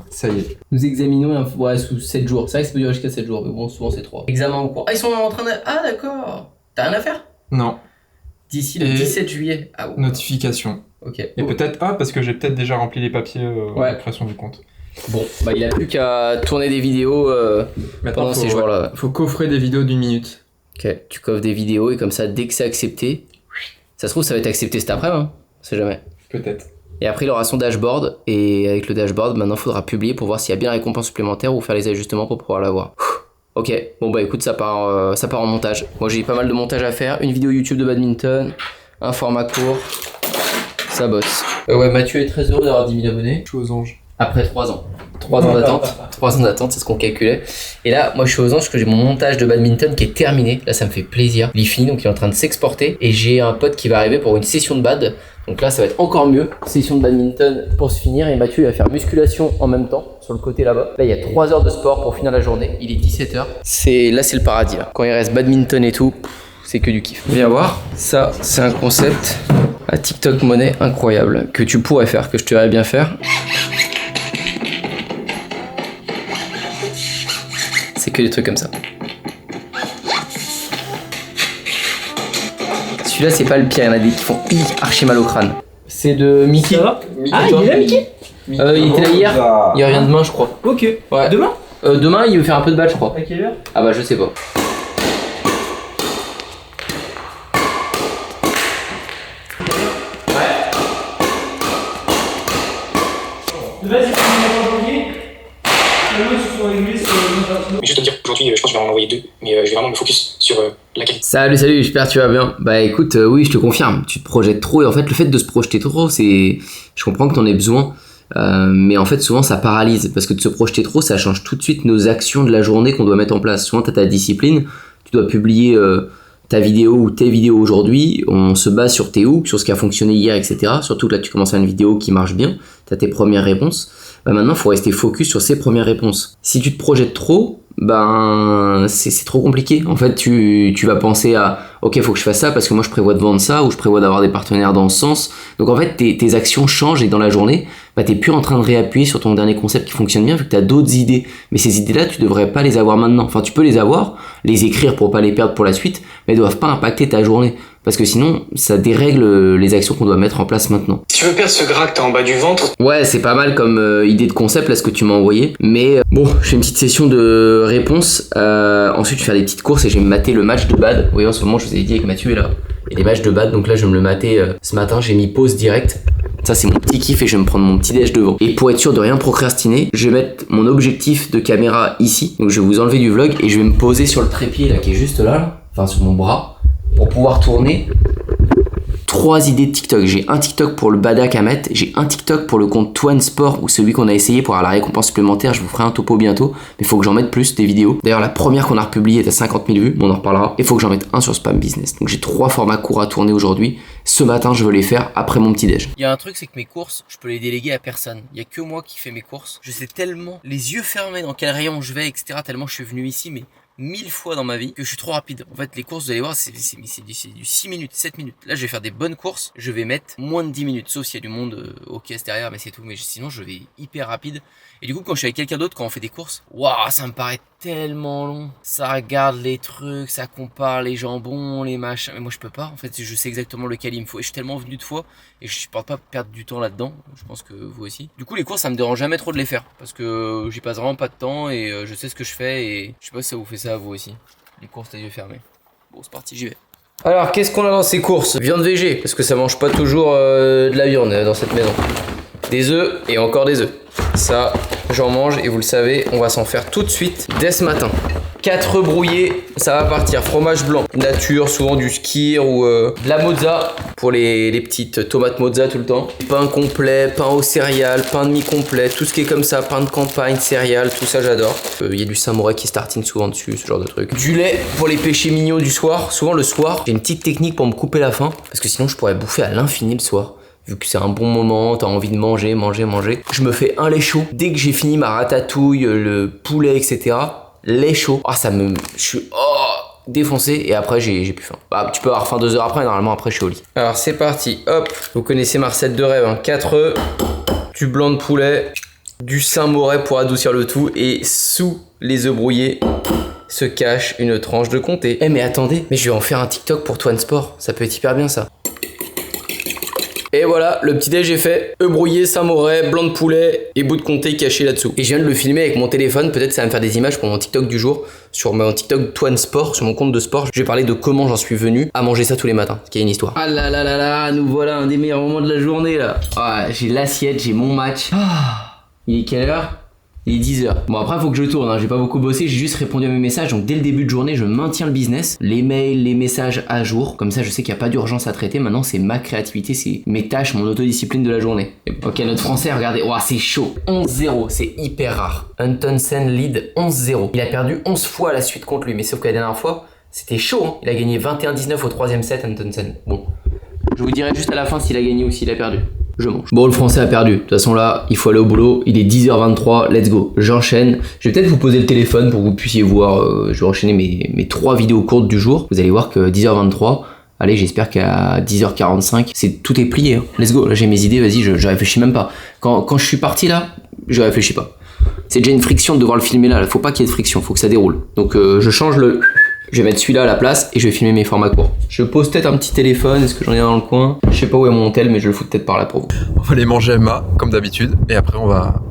[SPEAKER 2] ça y est.
[SPEAKER 3] Nous examinons sous 7 jours. C'est vrai que ça peut durer jusqu'à 7 jours, mais bon, souvent c'est 3. Examen en cours. Ah, ils sont en train de... Ah, d'accord. T'as rien à faire?
[SPEAKER 2] Non.
[SPEAKER 1] D'ici le
[SPEAKER 2] Et-
[SPEAKER 1] 17 juillet. Ah ouais.
[SPEAKER 2] Notification.
[SPEAKER 1] Ok.
[SPEAKER 2] Et peut-être parce que j'ai peut-être déjà rempli les papiers
[SPEAKER 1] Ouais.
[SPEAKER 2] de création du compte.
[SPEAKER 1] Bon, bah il a plus qu'à tourner des vidéos
[SPEAKER 2] Maintenant,
[SPEAKER 1] pendant ces jours-là.
[SPEAKER 2] faut coffrer des vidéos d'1 minute.
[SPEAKER 1] Ok, tu coffres des vidéos et comme ça, dès que c'est accepté, ça se trouve, ça va être accepté cet après-midi, hein. On sait jamais.
[SPEAKER 2] Peut-être.
[SPEAKER 1] Et après, il aura son dashboard et avec le dashboard, maintenant, il faudra publier pour voir s'il y a bien la récompense supplémentaire ou faire les ajustements pour pouvoir l'avoir. Ok, bon bah écoute, ça part en montage. Moi j'ai pas mal de montage à faire, une vidéo YouTube de badminton, un format court, ça bosse. Ouais, Mathieu est très heureux d'avoir 10 000 abonnés.
[SPEAKER 2] Je suis aux anges.
[SPEAKER 1] Après 3 ans. 3 ans d'attente. 3 ans d'attente, c'est ce qu'on calculait. Et là, moi je suis aux anges parce que j'ai mon montage de badminton qui est terminé. Là, ça me fait plaisir. Il est fini, donc il est en train de s'exporter. Et j'ai un pote qui va arriver pour une session de bad. Donc là, ça va être encore mieux. Session de badminton pour se finir. Et Mathieu il va faire musculation en même temps sur le côté là-bas. Là, il y a 3 heures de sport pour finir la journée. Il est 17h. Là, c'est le paradis. Là. Quand il reste badminton et tout, c'est que du kiff. Viens voir. Ça, c'est un concept à TikTok monnaie incroyable que tu pourrais faire, que je te verrais bien faire. C'est que des trucs comme ça. Celui-là, c'est pas le pire, il y en a des qui font archi mal au crâne. C'est de Mickey.
[SPEAKER 6] Ça va? Ah, il est là, Mickey?
[SPEAKER 1] Il était là hier, il revient demain, je crois.
[SPEAKER 6] Ok.
[SPEAKER 1] Ouais.
[SPEAKER 6] Demain?
[SPEAKER 1] Demain, il veut faire un peu de badge, je crois.
[SPEAKER 6] À quelle heure?
[SPEAKER 1] Ah bah, je sais pas.
[SPEAKER 6] Vas-y,
[SPEAKER 8] Juste te dire, aujourd'hui, je pense que je vais en envoyer 2, mais je vais vraiment me focus sur la qualité.
[SPEAKER 1] Salut, j'espère que tu vas bien. Bah écoute, oui, je te confirme, tu te projettes trop et en fait, le fait de se projeter trop, je comprends que t'en aies besoin. Mais en fait souvent ça paralyse parce que de se projeter trop ça change tout de suite nos actions de la journée qu'on doit mettre en place. Souvent tu as ta discipline, tu dois publier ta vidéo ou tes vidéos aujourd'hui, on se base sur tes hooks, sur ce qui a fonctionné hier, etc. Surtout que là tu commences à une vidéo qui marche bien, tu as tes premières réponses. Bah maintenant il faut rester focus sur ces premières réponses. Si tu te projettes trop, ben c'est trop compliqué. En fait tu vas penser à ok, faut que je fasse ça parce que moi je prévois de vendre ça ou je prévois d'avoir des partenaires dans ce sens. Donc en fait tes actions changent et dans la journée bah t'es plus en train de réappuyer sur ton dernier concept qui fonctionne bien vu que t'as d'autres idées. Mais ces idées là tu devrais pas les avoir maintenant. Enfin tu peux les avoir, les écrire pour pas les perdre pour la suite, mais elles doivent pas impacter ta journée. Parce que sinon, ça dérègle les actions qu'on doit mettre en place maintenant.
[SPEAKER 8] Si tu veux perdre ce gras que t'as en bas du ventre,
[SPEAKER 1] Ouais, c'est pas mal comme idée de concept, là, ce que tu m'as envoyé. Mais bon, je fais une petite session de réponses. Ensuite, je vais faire des petites courses et je vais me mater le match de bad. Vous voyez, en ce moment, je vous ai dit avec Mathieu est là. Et les matchs de bad, donc là, je vais me le mater ce matin. J'ai mis pause direct. Ça, c'est mon petit kiff et je vais me prendre mon petit déj devant. Et pour être sûr de rien procrastiner, je vais mettre mon objectif de caméra ici. Donc, je vais vous enlever du vlog et je vais me poser sur le trépied, là, qui est juste là. Enfin, sur mon bras. Pour pouvoir tourner 3 idées de TikTok. J'ai un TikTok pour le badak à mettre, j'ai un TikTok pour le compte Twan Sport ou celui qu'on a essayé pour avoir la récompense supplémentaire. Je vous ferai un topo bientôt, mais il faut que j'en mette plus des vidéos. D'ailleurs, la première qu'on a republiée est à 50 000 vues, mais on en reparlera. Il faut que j'en mette un sur Spam Business. Donc j'ai 3 formats courts à tourner aujourd'hui. Ce matin, je veux les faire après mon petit déj. Il y a un truc, c'est que mes courses, je peux les déléguer à personne. Il y a que moi qui fais mes courses. Je sais tellement, les yeux fermés, dans quel rayon je vais, etc. Tellement je suis venu ici, mais 1000 fois dans ma vie que je suis trop rapide. En fait, les courses, vous allez voir, c'est du 6 minutes, 7 minutes. Là, je vais faire des bonnes courses. Je vais mettre moins de 10 minutes, sauf s'il y a du monde au caisse derrière, mais c'est tout. Mais sinon, je vais hyper rapide. Et du coup, quand je suis avec quelqu'un d'autre, quand on fait des courses, waouh, ça me paraît tellement long. Ça regarde les trucs, ça compare les jambons, les machins. Mais moi, je peux pas. En fait, je sais exactement lequel il me faut. Et je suis tellement venu de fois et je supporte pas perdre du temps là-dedans. Je pense que vous aussi. Du coup, les courses, ça me dérange jamais trop de les faire parce que j'y passe vraiment pas de temps et je sais ce que je fais. Et je sais pas si ça vous fait ça à vous aussi. Les courses, les yeux fermés. Bon, c'est parti, j'y vais. Alors, qu'est-ce qu'on a dans ces courses? Viande végé, parce que ça mange pas toujours de la viande dans cette maison. Des œufs et encore des œufs. Ça, j'en mange et vous le savez, on va s'en faire tout de suite dès ce matin. 4 œufs brouillés, ça va partir. Fromage blanc, nature, souvent du skyr ou de la mozza pour les petites tomates mozza tout le temps. Pain complet, pain aux céréales, pain demi-complet, tout ce qui est comme ça, pain de campagne, céréales, tout ça j'adore. Il y a du samouraï qui se tartine souvent dessus, ce genre de truc. Du lait pour les péchés mignons du soir. Souvent le soir, j'ai une petite technique pour me couper la faim parce que sinon je pourrais bouffer à l'infini le soir. Vu que c'est un bon moment, t'as envie de manger. Je me fais un lait chaud. Dès que j'ai fini ma ratatouille, le poulet, etc. Lait chaud. Ah, je suis défoncé et après j'ai plus faim. Bah, tu peux avoir faim 2 heures après, normalement après je suis au lit. Alors c'est parti, hop. Vous connaissez ma recette de rêve, hein. 4 œufs, du blanc de poulet, du Saint-Moré pour adoucir le tout et sous les œufs brouillés, se cache une tranche de comté. Eh mais attendez, mais je vais en faire un TikTok pour Toine Sport. Ça peut être hyper bien ça. Et voilà, le petit déj est fait. Œufs brouillés, samouraï, blanc de poulet et bout de comté caché là-dessous. Et je viens de le filmer avec mon téléphone. Peut-être ça va me faire des images pour mon TikTok du jour. Sur mon TikTok Toine Sport, sur mon compte de sport. Je vais parler de comment j'en suis venu à manger ça tous les matins. Ce qui est une histoire. Ah là là là là, nous voilà un des meilleurs moments de la journée là. Ah, j'ai l'assiette, j'ai mon match. Ah, il est quelle heure ? Il est 10h. Bon après faut que je tourne, hein. J'ai pas beaucoup bossé, j'ai juste répondu à mes messages. Donc dès le début de journée je maintiens le business. Les mails, les messages à jour. Comme ça je sais qu'il n'y a pas d'urgence à traiter. Maintenant c'est ma créativité, c'est mes tâches, mon autodiscipline de la journée. Ok, notre français, regardez, wow, c'est chaud. 11-0, c'est hyper rare. Antonsen lead 11-0. Il a perdu 11 fois à la suite contre lui. Mais sauf que la dernière fois c'était chaud, hein. Il a gagné 21-19 au 3ème set, Antonsen. Bon, je vous dirai juste à la fin s'il a gagné ou s'il a perdu. Je mange. Bon, le français a perdu. De toute façon, là, il faut aller au boulot. Il est 10h23. Let's go. J'enchaîne. Je vais peut-être vous poser le téléphone pour que vous puissiez voir. Je vais enchaîner mes 3 vidéos courtes du jour. Vous allez voir que 10h23. Allez, j'espère qu'à 10h45, tout est plié. Hein. Let's go. Là, j'ai mes idées. Vas-y, je réfléchis même pas. Quand je suis parti là, je réfléchis pas. C'est déjà une friction de devoir le filmer là. Faut pas qu'il y ait de friction. Faut que ça déroule. Donc, je change le. Je vais mettre celui-là à la place et je vais filmer mes formats courts. Je pose peut-être un petit téléphone, est-ce que j'en ai un dans le coin? Je sais pas où est mon tel, mais je le fous peut-être par là pour vous.
[SPEAKER 2] On va aller manger Emma, comme d'habitude, et après on va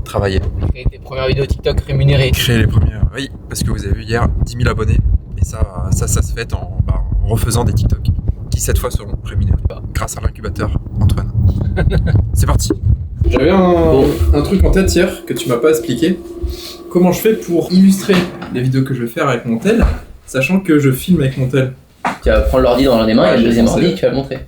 [SPEAKER 2] travailler.
[SPEAKER 1] Créer tes premières vidéos TikTok rémunérées.
[SPEAKER 2] Créer les premières, oui, parce que vous avez vu hier 10 000 abonnés, et ça se fait en refaisant des TikTok, qui cette fois seront rémunérés, grâce à l'incubateur Antoine. C'est parti. J'avais un truc en tête hier que tu m'as pas expliqué. Comment je fais pour illustrer les vidéos que je vais faire avec mon tel, sachant que je filme avec mon tel.
[SPEAKER 1] Tu vas prendre l'ordi dans l'un des mains et le deuxième ordi, tu vas le montrer.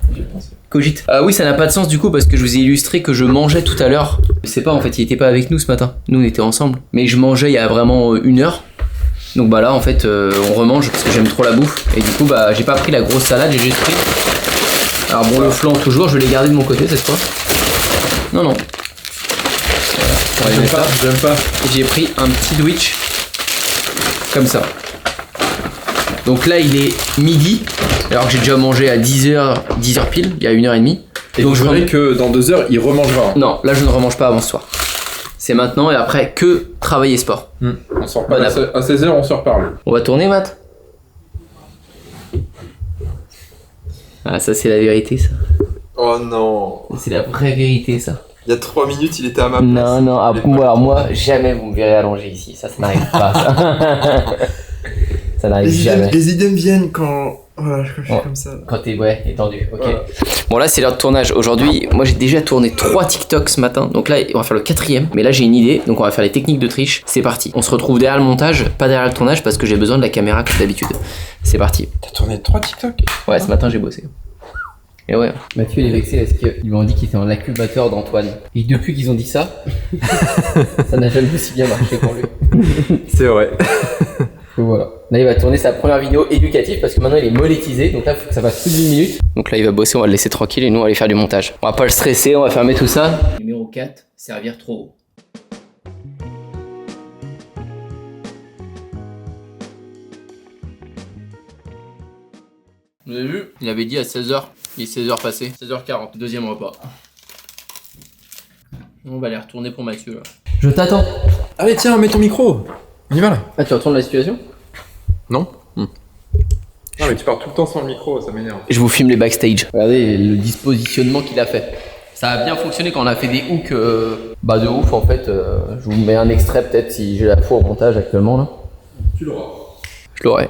[SPEAKER 1] Cogite. Oui, ça n'a pas de sens du coup parce que je vous ai illustré que je mangeais tout à l'heure. Je sais pas, en fait, il était pas avec nous ce matin. Nous, on était ensemble. Mais je mangeais il y a vraiment 1 heure. Donc bah là, en fait, on remange parce que j'aime trop la bouffe. Et du coup, bah, j'ai pas pris la grosse salade, j'ai juste pris. Alors bon, le flan toujours, je vais les garder de mon côté cette fois. Non, non.
[SPEAKER 2] J'aime pas.
[SPEAKER 1] J'ai pris un petit sandwich comme ça. Donc là il est midi, alors que j'ai déjà mangé à 10h pile, il y a 1h30.
[SPEAKER 2] Et donc je voudrais que dans 2 heures il remangera.
[SPEAKER 1] Hein. Non, là je ne remange pas avant ce soir. C'est maintenant et après que travailler sport.
[SPEAKER 2] On s'en reparle à 16h, on se reparle.
[SPEAKER 1] On va tourner, Matt? Ah, ça c'est la vérité ça.
[SPEAKER 2] Oh non.
[SPEAKER 1] C'est la vraie vérité ça.
[SPEAKER 2] Il y a 3 minutes, il était à ma place.
[SPEAKER 1] Non, non, alors moi, jamais vous me verrez allongé ici. Ça n'arrive pas, ça. Ça n'arrive jamais.
[SPEAKER 2] Les idées me viennent quand je suis comme ça.
[SPEAKER 1] Quand t'es, étendu, ok. Voilà. Bon, là, c'est l'heure de tournage. Aujourd'hui, moi, j'ai déjà tourné 3 TikToks ce matin. Donc là, on va faire le 4ème. Mais là, j'ai une idée. Donc, on va faire les techniques de triche. C'est parti. On se retrouve derrière le montage, pas derrière le tournage, parce que j'ai besoin de la caméra comme d'habitude. C'est parti.
[SPEAKER 2] T'as tourné 3 TikTok?
[SPEAKER 1] Ouais, ce matin, j'ai bossé. Et ouais, Mathieu il est vexé parce qu'ils lui ont dit qu'il était en incubateur d'Antoine. Et depuis qu'ils ont dit ça, ça n'a jamais aussi bien marché pour lui.
[SPEAKER 2] C'est vrai.
[SPEAKER 1] Donc voilà. Là il va tourner sa première vidéo éducative parce que maintenant il est monétisé. Donc là il faut que ça fasse plus de 10 minutes. Donc là il va bosser, on va le laisser tranquille et nous on va aller faire du montage. On va pas le stresser, on va fermer tout ça. Numéro 4, servir trop haut. Vous avez vu? Il avait dit à 16h, il est 16h passé, 16h40, deuxième repas. On va aller retourner pour Mathieu là. Je t'attends.
[SPEAKER 2] Allez tiens, mets ton micro. On y va là.
[SPEAKER 1] Ah tu retournes la situation?
[SPEAKER 2] Non. Non mais tu pars tout le temps sans le micro, ça m'énerve.
[SPEAKER 1] Je vous filme les backstage. Regardez le dispositionnement qu'il a fait. Ça a bien fonctionné quand on a fait des hooks de ouf en fait. Je vous mets un extrait peut-être si j'ai la foi au montage actuellement là.
[SPEAKER 2] Tu l'auras.
[SPEAKER 1] Je l'aurai.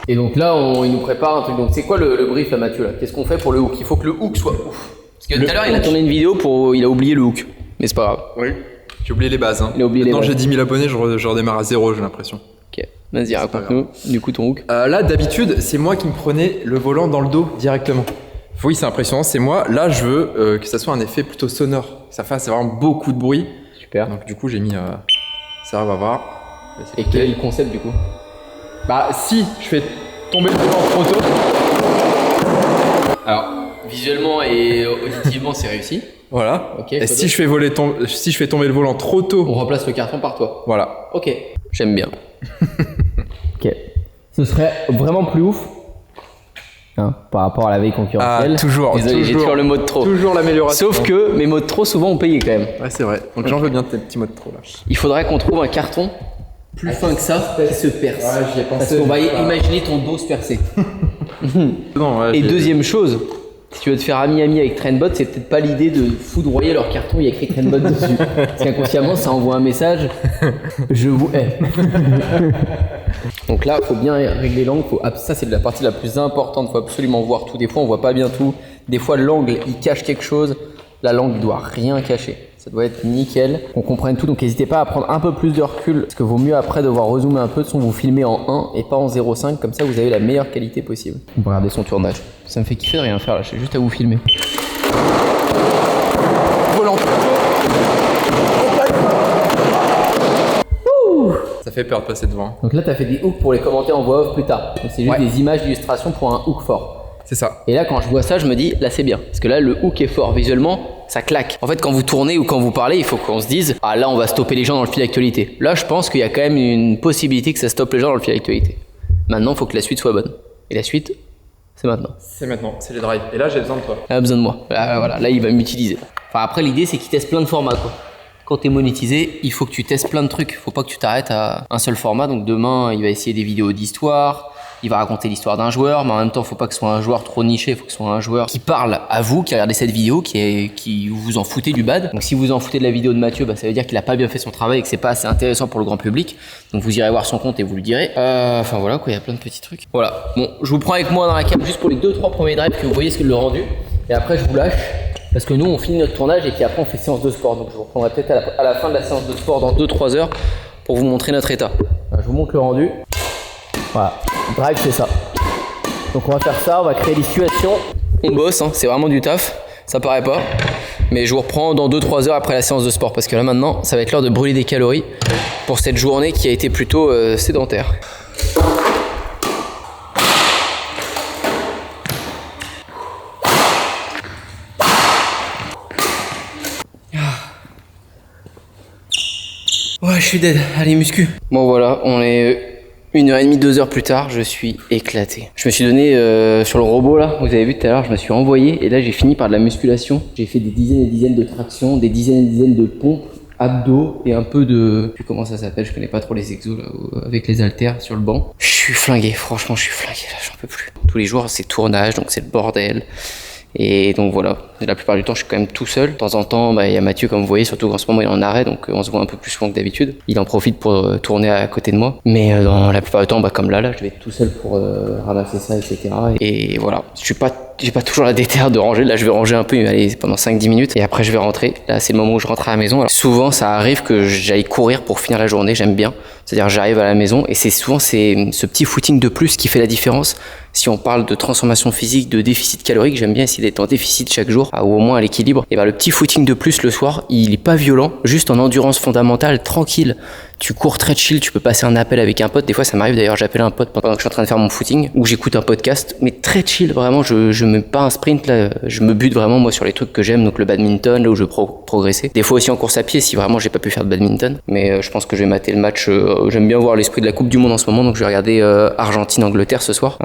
[SPEAKER 1] Et donc là, il nous prépare un truc. Donc c'est quoi le brief là, Mathieu là? Qu'est-ce qu'on fait pour le hook? Il faut que le hook soit ouf. Parce que tout à l'heure, il a tourné une vidéo il a oublié le hook. Mais c'est pas grave.
[SPEAKER 2] Oui. J'ai oublié les bases. Hein.
[SPEAKER 1] Il a oublié
[SPEAKER 2] Maintenant
[SPEAKER 1] les bases.
[SPEAKER 2] j'ai 10 000 abonnés, je redémarre à 0, j'ai l'impression.
[SPEAKER 1] Ok. Vas-y, raconte-nous du coup ton hook.
[SPEAKER 2] Là, d'habitude, c'est moi qui me prenais le volant dans le dos directement. Oui, c'est impressionnant, c'est moi. Là, je veux que ça soit un effet plutôt sonore. Que ça fasse vraiment beaucoup de bruit.
[SPEAKER 1] Super.
[SPEAKER 2] Donc du coup, j'ai mis ça, on va voir.
[SPEAKER 1] Et quel est le concept du coup?
[SPEAKER 2] Bah, si je fais tomber le volant trop tôt.
[SPEAKER 1] Alors, visuellement et auditivement, c'est réussi.
[SPEAKER 2] Voilà.
[SPEAKER 1] Ok.
[SPEAKER 2] Et si je fais tomber le volant trop tôt.
[SPEAKER 1] On remplace le carton par toi.
[SPEAKER 2] Voilà.
[SPEAKER 1] Ok. J'aime bien. Ok. Ce serait vraiment plus ouf. Hein, par rapport à la veille concurrentielle.
[SPEAKER 2] Ah, toujours.
[SPEAKER 1] Désolé, j'ai toujours le mot de trop.
[SPEAKER 2] Toujours l'amélioration.
[SPEAKER 1] Sauf que mes mots de trop souvent ont payé quand même.
[SPEAKER 2] Ouais, c'est vrai. Donc j'en veux bien tes petits mots de trop là.
[SPEAKER 1] Il faudrait qu'on trouve un carton
[SPEAKER 3] plus fin que ça qui se perce.
[SPEAKER 2] Ouais, j'y ai pensé.
[SPEAKER 3] Parce qu'on va imaginer ton dos se percer.
[SPEAKER 2] Non, ouais,
[SPEAKER 3] Et deuxième chose, si tu veux te faire ami-ami avec Trendbot, c'est peut-être pas l'idée de foudroyer leur carton, il y a écrit Trendbot dessus. Parce qu'inconsciemment, ça envoie un message, je vous hais. Donc là, il faut bien régler l'angle. Ça, c'est la partie la plus importante. Il faut absolument voir tout. Des fois, on voit pas bien tout. Des fois, l'angle, il cache quelque chose. Là, l'angle, il doit rien cacher. Ça doit être nickel, qu'on comprenne tout. Donc n'hésitez pas à prendre un peu plus de recul, parce que vaut mieux après devoir rezoomer un peu. De son, vous filmez en 1 et pas en 0,5, comme ça vous avez la meilleure qualité possible. On va regarder son tournage. Ça me fait kiffer de rien faire là, j'ai juste à vous filmer. Volant.
[SPEAKER 2] Ça fait peur de passer devant.
[SPEAKER 3] Donc là tu as fait des hooks pour les commenter en voix off plus tard. Donc c'est juste des images d'illustration pour un hook fort.
[SPEAKER 2] C'est ça.
[SPEAKER 3] Et là quand je vois ça, je me dis là c'est bien, parce que là le hook est fort visuellement. Ça claque. En fait, quand vous tournez ou quand vous parlez, il faut qu'on se dise ah là, on va stopper les gens dans le fil d'actualité. Là, je pense qu'il y a quand même une possibilité que ça stoppe les gens dans le fil d'actualité. Maintenant, il faut que la suite soit bonne. Et la suite, c'est maintenant.
[SPEAKER 2] C'est maintenant, c'est les drives. Et là, j'ai besoin de toi.
[SPEAKER 3] Il a besoin de moi. Là, voilà, là, il va m'utiliser. Enfin, après, l'idée, c'est qu'il teste plein de formats, quoi. Quand tu es monétisé, il faut que tu testes plein de trucs. Faut pas que tu t'arrêtes à un seul format. Donc demain, il va essayer des vidéos d'histoire. Il va raconter l'histoire d'un joueur, mais en même temps, faut pas que ce soit un joueur trop niché, faut que ce soit un joueur qui parle à vous, qui regardez cette vidéo, qui vous en foutez du bad. Donc si vous en foutez de la vidéo de Mathieu, bah, ça veut dire qu'il a pas bien fait son travail et que c'est pas assez intéressant pour le grand public. Donc vous irez voir son compte et vous le direz. Enfin voilà quoi, il y a plein de petits trucs. Voilà, bon, je vous prends avec moi dans la cam juste pour les 2-3 premiers drives que vous voyez ce que le rendu. Et après je vous lâche, parce que nous on finit notre tournage et puis après on fait séance de sport. Donc je vous reprendrai peut-être à la fin de la séance de sport dans 2-3 heures pour vous montrer notre état. Voilà, je vous montre le rendu. Voilà, drive c'est ça. Donc on va faire ça, on va créer des situations. On bosse, hein, c'est vraiment du taf, ça paraît pas. Mais je vous reprends dans 2-3 heures après la séance de sport, parce que là maintenant, ça va être l'heure de brûler des calories pour cette journée qui a été plutôt sédentaire. Ouais, je suis dead, allez muscu. Bon voilà, on est 1h30, 2 heures plus tard, je suis éclaté. Je me suis donné sur le robot là, vous avez vu tout à l'heure, je me suis envoyé et là j'ai fini par de la musculation. J'ai fait des dizaines et des dizaines de tractions, des dizaines et des dizaines de pompes, abdos et un peu de... Je sais comment ça s'appelle, je connais pas trop les exos là, avec les haltères sur le banc. Je suis flingué, franchement je suis flingué là, j'en peux plus. Tous les jours c'est tournage, donc c'est le bordel. Et donc voilà, la plupart du temps je suis quand même tout seul. De temps en temps, bah, y a Mathieu comme vous voyez, surtout qu'en ce moment il est en arrêt, donc on se voit un peu plus souvent que d'habitude. Il en profite pour tourner à côté de moi. Mais dans la plupart du temps, bah, comme là, je vais être tout seul pour ramasser ça, etc. Et voilà, j'ai pas toujours la déterre de ranger. Là je vais ranger un peu, allez, pendant 5-10 minutes et après je vais rentrer. Là c'est le moment où je rentre à la maison. Alors, souvent ça arrive que j'aille courir pour finir la journée, j'aime bien. C'est-à-dire j'arrive à la maison et c'est souvent ce petit footing de plus qui fait la différence. Si on parle de transformation physique, de déficit calorique, j'aime bien essayer d'être en déficit chaque jour, ou au moins à l'équilibre. Et ben le petit footing de plus le soir, il est pas violent, juste en endurance fondamentale, tranquille. Tu cours très chill, tu peux passer un appel avec un pote. Des fois ça m'arrive d'ailleurs, j'appelle un pote pendant que je suis en train de faire mon footing, ou j'écoute un podcast, mais très chill, vraiment, je mets pas un sprint là, je me bute vraiment moi sur les trucs que j'aime, donc le badminton, là où je veux progresser. Des fois aussi en course à pied si vraiment j'ai pas pu faire de badminton, mais je pense que je vais mater le match, j'aime bien voir l'esprit de la Coupe du Monde en ce moment, donc je vais regarder Argentine-Angleterre ce soir.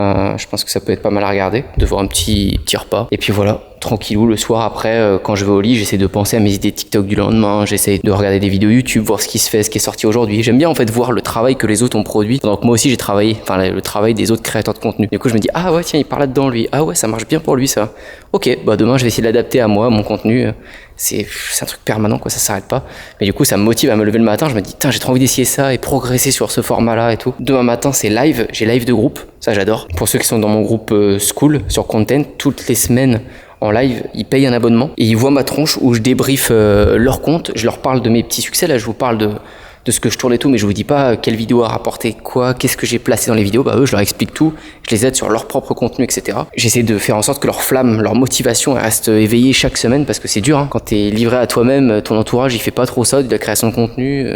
[SPEAKER 3] Je pense que ça peut être pas mal à regarder, de voir un petit repas. Et puis voilà, tranquillou le soir après, quand je vais au lit, j'essaie de penser à mes idées TikTok du lendemain, j'essaie de regarder des vidéos YouTube, voir ce qui se fait, ce qui est sorti aujourd'hui. J'aime bien en fait voir le travail que les autres ont produit, pendant que moi aussi j'ai travaillé, enfin le travail des autres créateurs de contenu. Du coup je me dis ah ouais tiens il parle là-dedans lui, ah ouais ça marche bien pour lui ça. Ok, bah demain je vais essayer de l'adapter à moi, mon contenu. C'est un truc permanent quoi, ça s'arrête pas. Mais du coup ça me motive à me lever le matin, je me dis j'ai trop envie d'essayer ça et progresser sur ce format là et tout. Demain matin c'est live, j'ai live de groupe, ça j'adore. Pour ceux qui sont dans mon groupe School sur Content, toutes les semaines en live, ils payent un abonnement et ils voient ma tronche où je débriefe leur compte, je leur parle de mes petits succès, là je vous parle de ce que je tourne et tout, mais je vous dis pas quelle vidéo a rapporté quoi, qu'est-ce que j'ai placé dans les vidéos, bah eux je leur explique tout, je les aide sur leur propre contenu, etc. J'essaie de faire en sorte que leur flamme, leur motivation reste éveillée chaque semaine parce que c'est dur, hein. Quand t'es livré à toi-même, ton entourage il fait pas trop ça, de la création de contenu,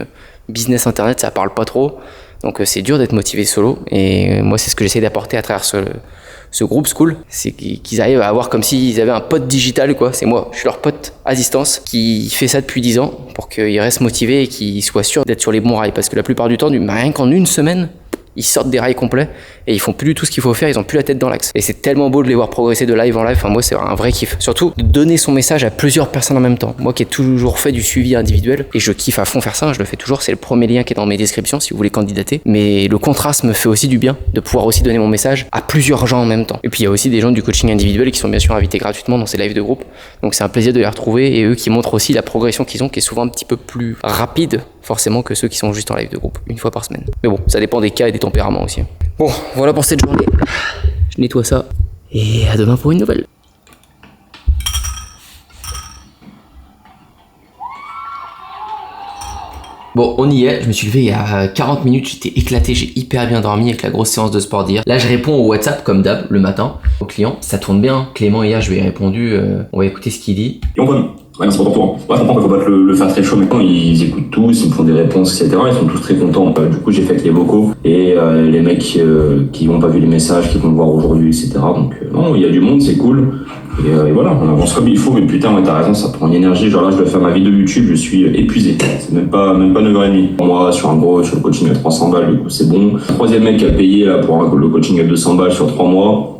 [SPEAKER 3] business internet ça parle pas trop, donc c'est dur d'être motivé solo et moi c'est ce que j'essaie d'apporter à travers ce groupe School, c'est qu'ils arrivent à avoir comme s'ils avaient un pote digital quoi, c'est moi, je suis leur pote à distance qui fait ça depuis 10 ans pour qu'ils restent motivés et qu'ils soient sûrs d'être sur les bons rails parce que la plupart du temps, rien qu'en une semaine, Ils sortent des rails complets et ils font plus du tout ce qu'il faut faire, ils ont plus la tête dans l'axe. Et c'est tellement beau de les voir progresser de live en live, enfin moi c'est un vrai kiff. Surtout de donner son message à plusieurs personnes en même temps. Moi qui ai toujours fait du suivi individuel et je kiffe à fond faire ça, je le fais toujours, c'est le premier lien qui est dans mes descriptions si vous voulez candidater. Mais le contraste me fait aussi du bien de pouvoir aussi donner mon message à plusieurs gens en même temps. Et puis il y a aussi des gens du coaching individuel qui sont bien sûr invités gratuitement dans ces lives de groupe. Donc c'est un plaisir de les retrouver et eux qui montrent aussi la progression qu'ils ont qui est souvent un petit peu plus rapide forcément que ceux qui sont juste en live de groupe, une fois par semaine. Mais bon, ça dépend des cas et des tempéraments aussi. Bon, voilà pour cette journée. Je nettoie ça et à demain pour une nouvelle. Bon, on y est, je me suis levé il y a 40 minutes, j'étais éclaté, j'ai hyper bien dormi avec la grosse séance de sport d'hier. Là, je réponds au WhatsApp comme d'hab, le matin, aux clients. Ça tourne bien. Clément, hier, je lui ai répondu, on va écouter ce qu'il dit.
[SPEAKER 9] Et on connaît. Ouais, c'est pas ton courant. Ouais, je comprends qu'il faut pas le faire très chaud. Maintenant, ils écoutent tous, ils me font des réponses, etc. Ils sont tous très contents. Du coup, j'ai fait avec les vocaux et les mecs qui n'ont pas vu les messages, qui vont le voir aujourd'hui, etc. Donc, non, il y a du monde, c'est cool. Et voilà, on avance comme il faut. Mais putain, ouais, t'as raison, ça prend une énergie. Genre là, je dois faire ma vidéo YouTube, je suis épuisé. C'est même pas 9h30. Moi, sur le coaching à 300 balles, du coup, c'est bon. Troisième mec qui a payé là, pour le coaching à 200 balles sur 3 mois.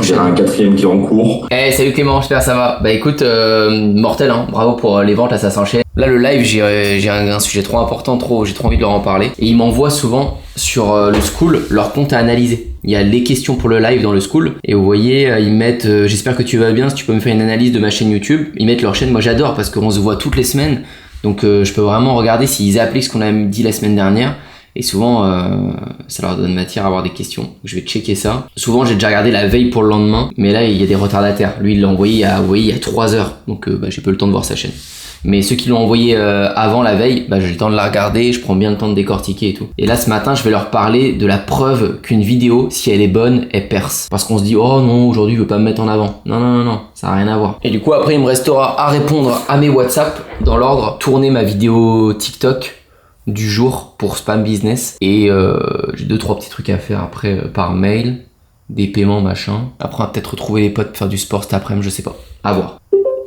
[SPEAKER 9] J'ai un quatrième qui est en cours.
[SPEAKER 3] Hey, salut Clément, j'espère que ça va. Bah écoute, mortel, hein. Bravo pour les ventes, là ça s'enchaîne. Là le live, j'ai un sujet trop important, j'ai trop envie de leur en parler. Et ils m'envoient souvent sur le school leur compte à analyser. Il y a les questions pour le live dans le school. Et vous voyez, ils mettent j'espère que tu vas bien, si tu peux me faire une analyse de ma chaîne YouTube. Ils mettent leur chaîne, moi j'adore parce qu'on se voit toutes les semaines. Donc je peux vraiment regarder s'ils appliquent ce qu'on a dit la semaine dernière. Et souvent, ça leur donne matière à avoir des questions. Je vais checker ça. Souvent, j'ai déjà regardé la veille pour le lendemain. Mais là, il y a des retardataires. Lui, il l'a envoyé il y a 3 heures. Donc, j'ai pas eu le temps de voir sa chaîne. Mais ceux qui l'ont envoyé avant la veille, j'ai le temps de la regarder. Je prends bien le temps de décortiquer et tout. Et là, ce matin, je vais leur parler de la preuve qu'une vidéo, si elle est bonne, elle perce. Parce qu'on se dit, oh non, aujourd'hui, je veux pas me mettre en avant. Non, ça n'a rien à voir. Et du coup, après, il me restera à répondre à mes WhatsApp dans l'ordre. Tourner ma vidéo TikTok du jour pour Spam Business et j'ai 2-3 petits trucs à faire après par mail, des paiements machin. Après on va peut-être retrouver les potes, faire du sport cet après-midi, je sais pas, à voir.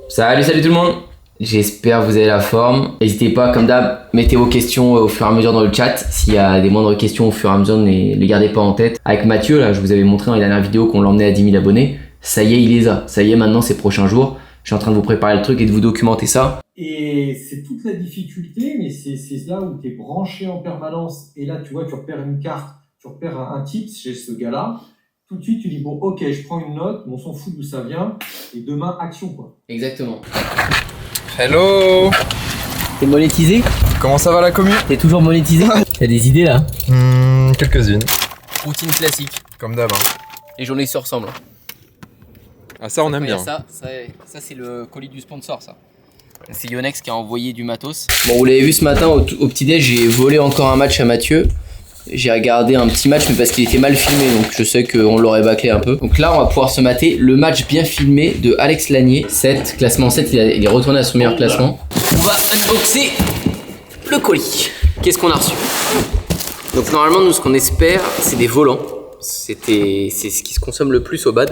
[SPEAKER 3] Salut tout le monde, j'espère que vous avez la forme. N'hésitez pas comme d'hab, mettez vos questions au fur et à mesure dans le chat. S'il y a des moindres questions au fur et à mesure, ne les gardez pas en tête. Avec Mathieu là, je vous avais montré dans les dernières vidéos qu'on l'emmenait à 10 000 abonnés. Ça y est, il les a, ça y est maintenant ces prochains jours. Je suis en train de vous préparer le truc et de vous documenter ça.
[SPEAKER 10] Et c'est toute la difficulté, mais c'est là où tu es branché en permanence. Et là, tu vois, tu repères une carte, tu repères un tips chez ce gars-là. Tout de suite, tu dis, bon, ok, je prends une note, mais on s'en fout d'où ça vient. Et demain, action, quoi.
[SPEAKER 3] Exactement.
[SPEAKER 2] Hello.
[SPEAKER 3] T'es monétisé?
[SPEAKER 2] Comment ça va la commu?
[SPEAKER 3] T'es toujours monétisé? T'as des idées là?
[SPEAKER 2] Quelques-unes.
[SPEAKER 3] Routine classique.
[SPEAKER 2] Comme d'hab. Hein.
[SPEAKER 3] Les journées se ressemblent.
[SPEAKER 2] Ah ça on aime bien.
[SPEAKER 3] Ça c'est le colis du sponsor ça. C'est Yonex qui a envoyé du matos. Bon vous l'avez vu ce matin au petit déj, j'ai volé encore un match à Mathieu. J'ai regardé un petit match mais parce qu'il était mal filmé donc je sais qu'on l'aurait bâclé un peu. Donc là on va pouvoir se mater le match bien filmé de Alex Lanier. 7, classement 7, il est retourné à son meilleur classement. On va unboxer le colis. Qu'est-ce qu'on a reçu? Donc normalement nous ce qu'on espère c'est des volants. C'est ce qui se consomme le plus au bad.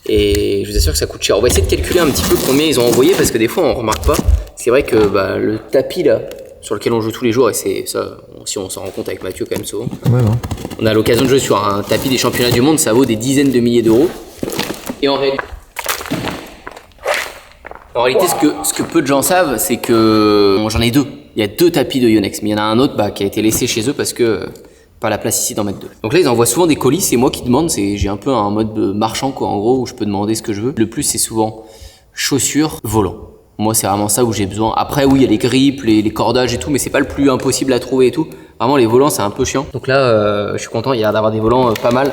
[SPEAKER 3] Et je vous assure que ça coûte cher. On va essayer de calculer un petit peu combien ils ont envoyé parce que des fois on remarque pas. C'est vrai que le tapis là sur lequel on joue tous les jours et c'est ça, si on s'en rend compte avec Mathieu quand même souvent. Ouais, non. On a l'occasion de jouer sur un tapis des championnats du monde, ça vaut des dizaines de milliers d'euros. Et en réalité, ce que peu de gens savent, c'est que j'en ai 2. Il y a 2 tapis de Yonex, mais il y en a un autre qui a été laissé chez eux parce que pas la place ici d'en mettre 2. Donc là ils envoient souvent des colis, c'est moi qui demande, j'ai un peu un mode marchand quoi en gros où je peux demander ce que je veux. Le plus c'est souvent chaussures, volants. Moi c'est vraiment ça où j'ai besoin. Après oui il y a les grippes, les cordages et tout mais c'est pas le plus impossible à trouver et tout. Vraiment les volants c'est un peu chiant. Donc là je suis content, il y a l'air d'avoir des volants pas mal.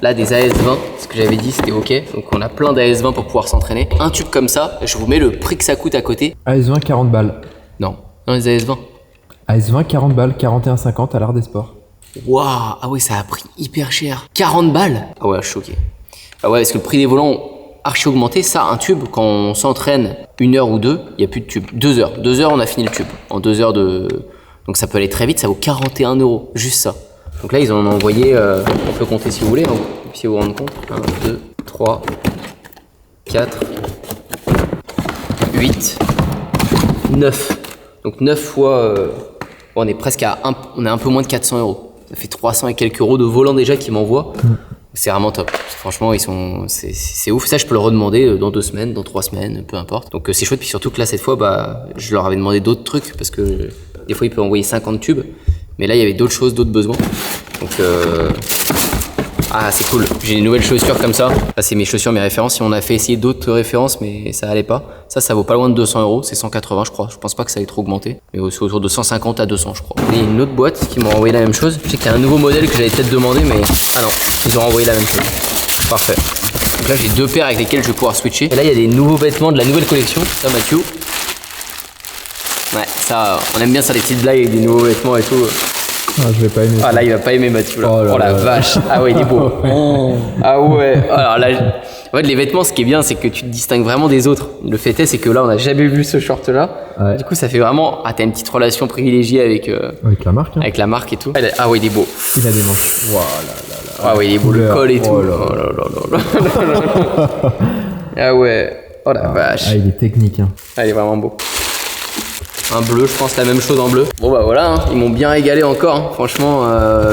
[SPEAKER 3] Là des AS20, ce que j'avais dit c'était ok. Donc on a plein d'AS20 pour pouvoir s'entraîner. Un tube comme ça, je vous mets le prix que ça coûte à côté.
[SPEAKER 11] AS20 40 balles.
[SPEAKER 3] Non les AS20.
[SPEAKER 11] AS20 40 balles, 41,50 à l'art des sports.
[SPEAKER 3] Waouh, ah ouais, ça a pris hyper cher. 40 balles? Ah ouais, je suis choqué. Ah ouais, parce que le prix des volants ont archi augmenté. Ça, un tube, quand on s'entraîne 1 heure ou 2, il n'y a plus de tube. 2 heures. 2 heures, on a fini le tube. En 2 heures de... Donc ça peut aller très vite, ça vaut 41 €. Juste ça. Donc là, ils en ont envoyé, on peut compter si vous voulez, hein, si vous vous rendez compte. 1, 2, 3, 4, 8, 9. Donc 9 fois... on est presque à on est un peu moins de 400 €. Ça fait 300 et quelques euros de volant déjà qu'ils m'envoient. C'est vraiment top. Franchement, c'est ouf. Ça, je peux le redemander dans 2 semaines, dans 3 semaines, peu importe. Donc c'est chouette. Puis surtout que là, cette fois, je leur avais demandé d'autres trucs parce que des fois, ils peuvent envoyer 50 tubes. Mais là, il y avait d'autres choses, d'autres besoins. Donc, c'est cool. J'ai des nouvelles chaussures comme ça. Là, c'est mes chaussures, mes références. On a fait essayer d'autres références, mais ça allait pas. Ça vaut pas loin de 200 euros. C'est 180, je crois. Je pense pas que ça ait trop augmenté. Mais c'est autour de 150 à 200, je crois. Il y a une autre boîte qui m'a envoyé la même chose. Je sais qu'il y a un nouveau modèle que j'avais peut-être demandé, mais ah non, ils ont envoyé la même chose. Parfait. Donc là, j'ai 2 paires avec lesquelles je vais pouvoir switcher. Et là, il y a des nouveaux vêtements de la nouvelle collection. Ça, Mathieu. Ouais, ça, on aime bien ça, les petites blagues avec des nouveaux vêtements et tout.
[SPEAKER 11] Ah, je vais pas aimer.
[SPEAKER 3] Ah là, il va pas aimer Mathieu. Là. Oh la vache. Ah ouais, il est beau. Ah ouais. Alors là, en fait, les vêtements, ce qui est bien, c'est que tu te distingues vraiment des autres. Le fait est, c'est que là, on n'a jamais vu ce short-là. Ouais. Du coup, ça fait vraiment. Ah, t'as une petite relation privilégiée avec
[SPEAKER 11] la marque. Hein.
[SPEAKER 3] Avec la marque et tout. Ah ouais, il est beau.
[SPEAKER 11] Il a des manches. Voilà.
[SPEAKER 3] Ah ouais, il est beau, le col et tout. Oh là là. Ah ouais. Oh la vache.
[SPEAKER 11] Ah, il est technique. Hein.
[SPEAKER 3] Ah, il est vraiment beau. Un bleu, je pense la même chose en bleu. Bon bah voilà, hein, ils m'ont bien régalé encore, hein. Franchement,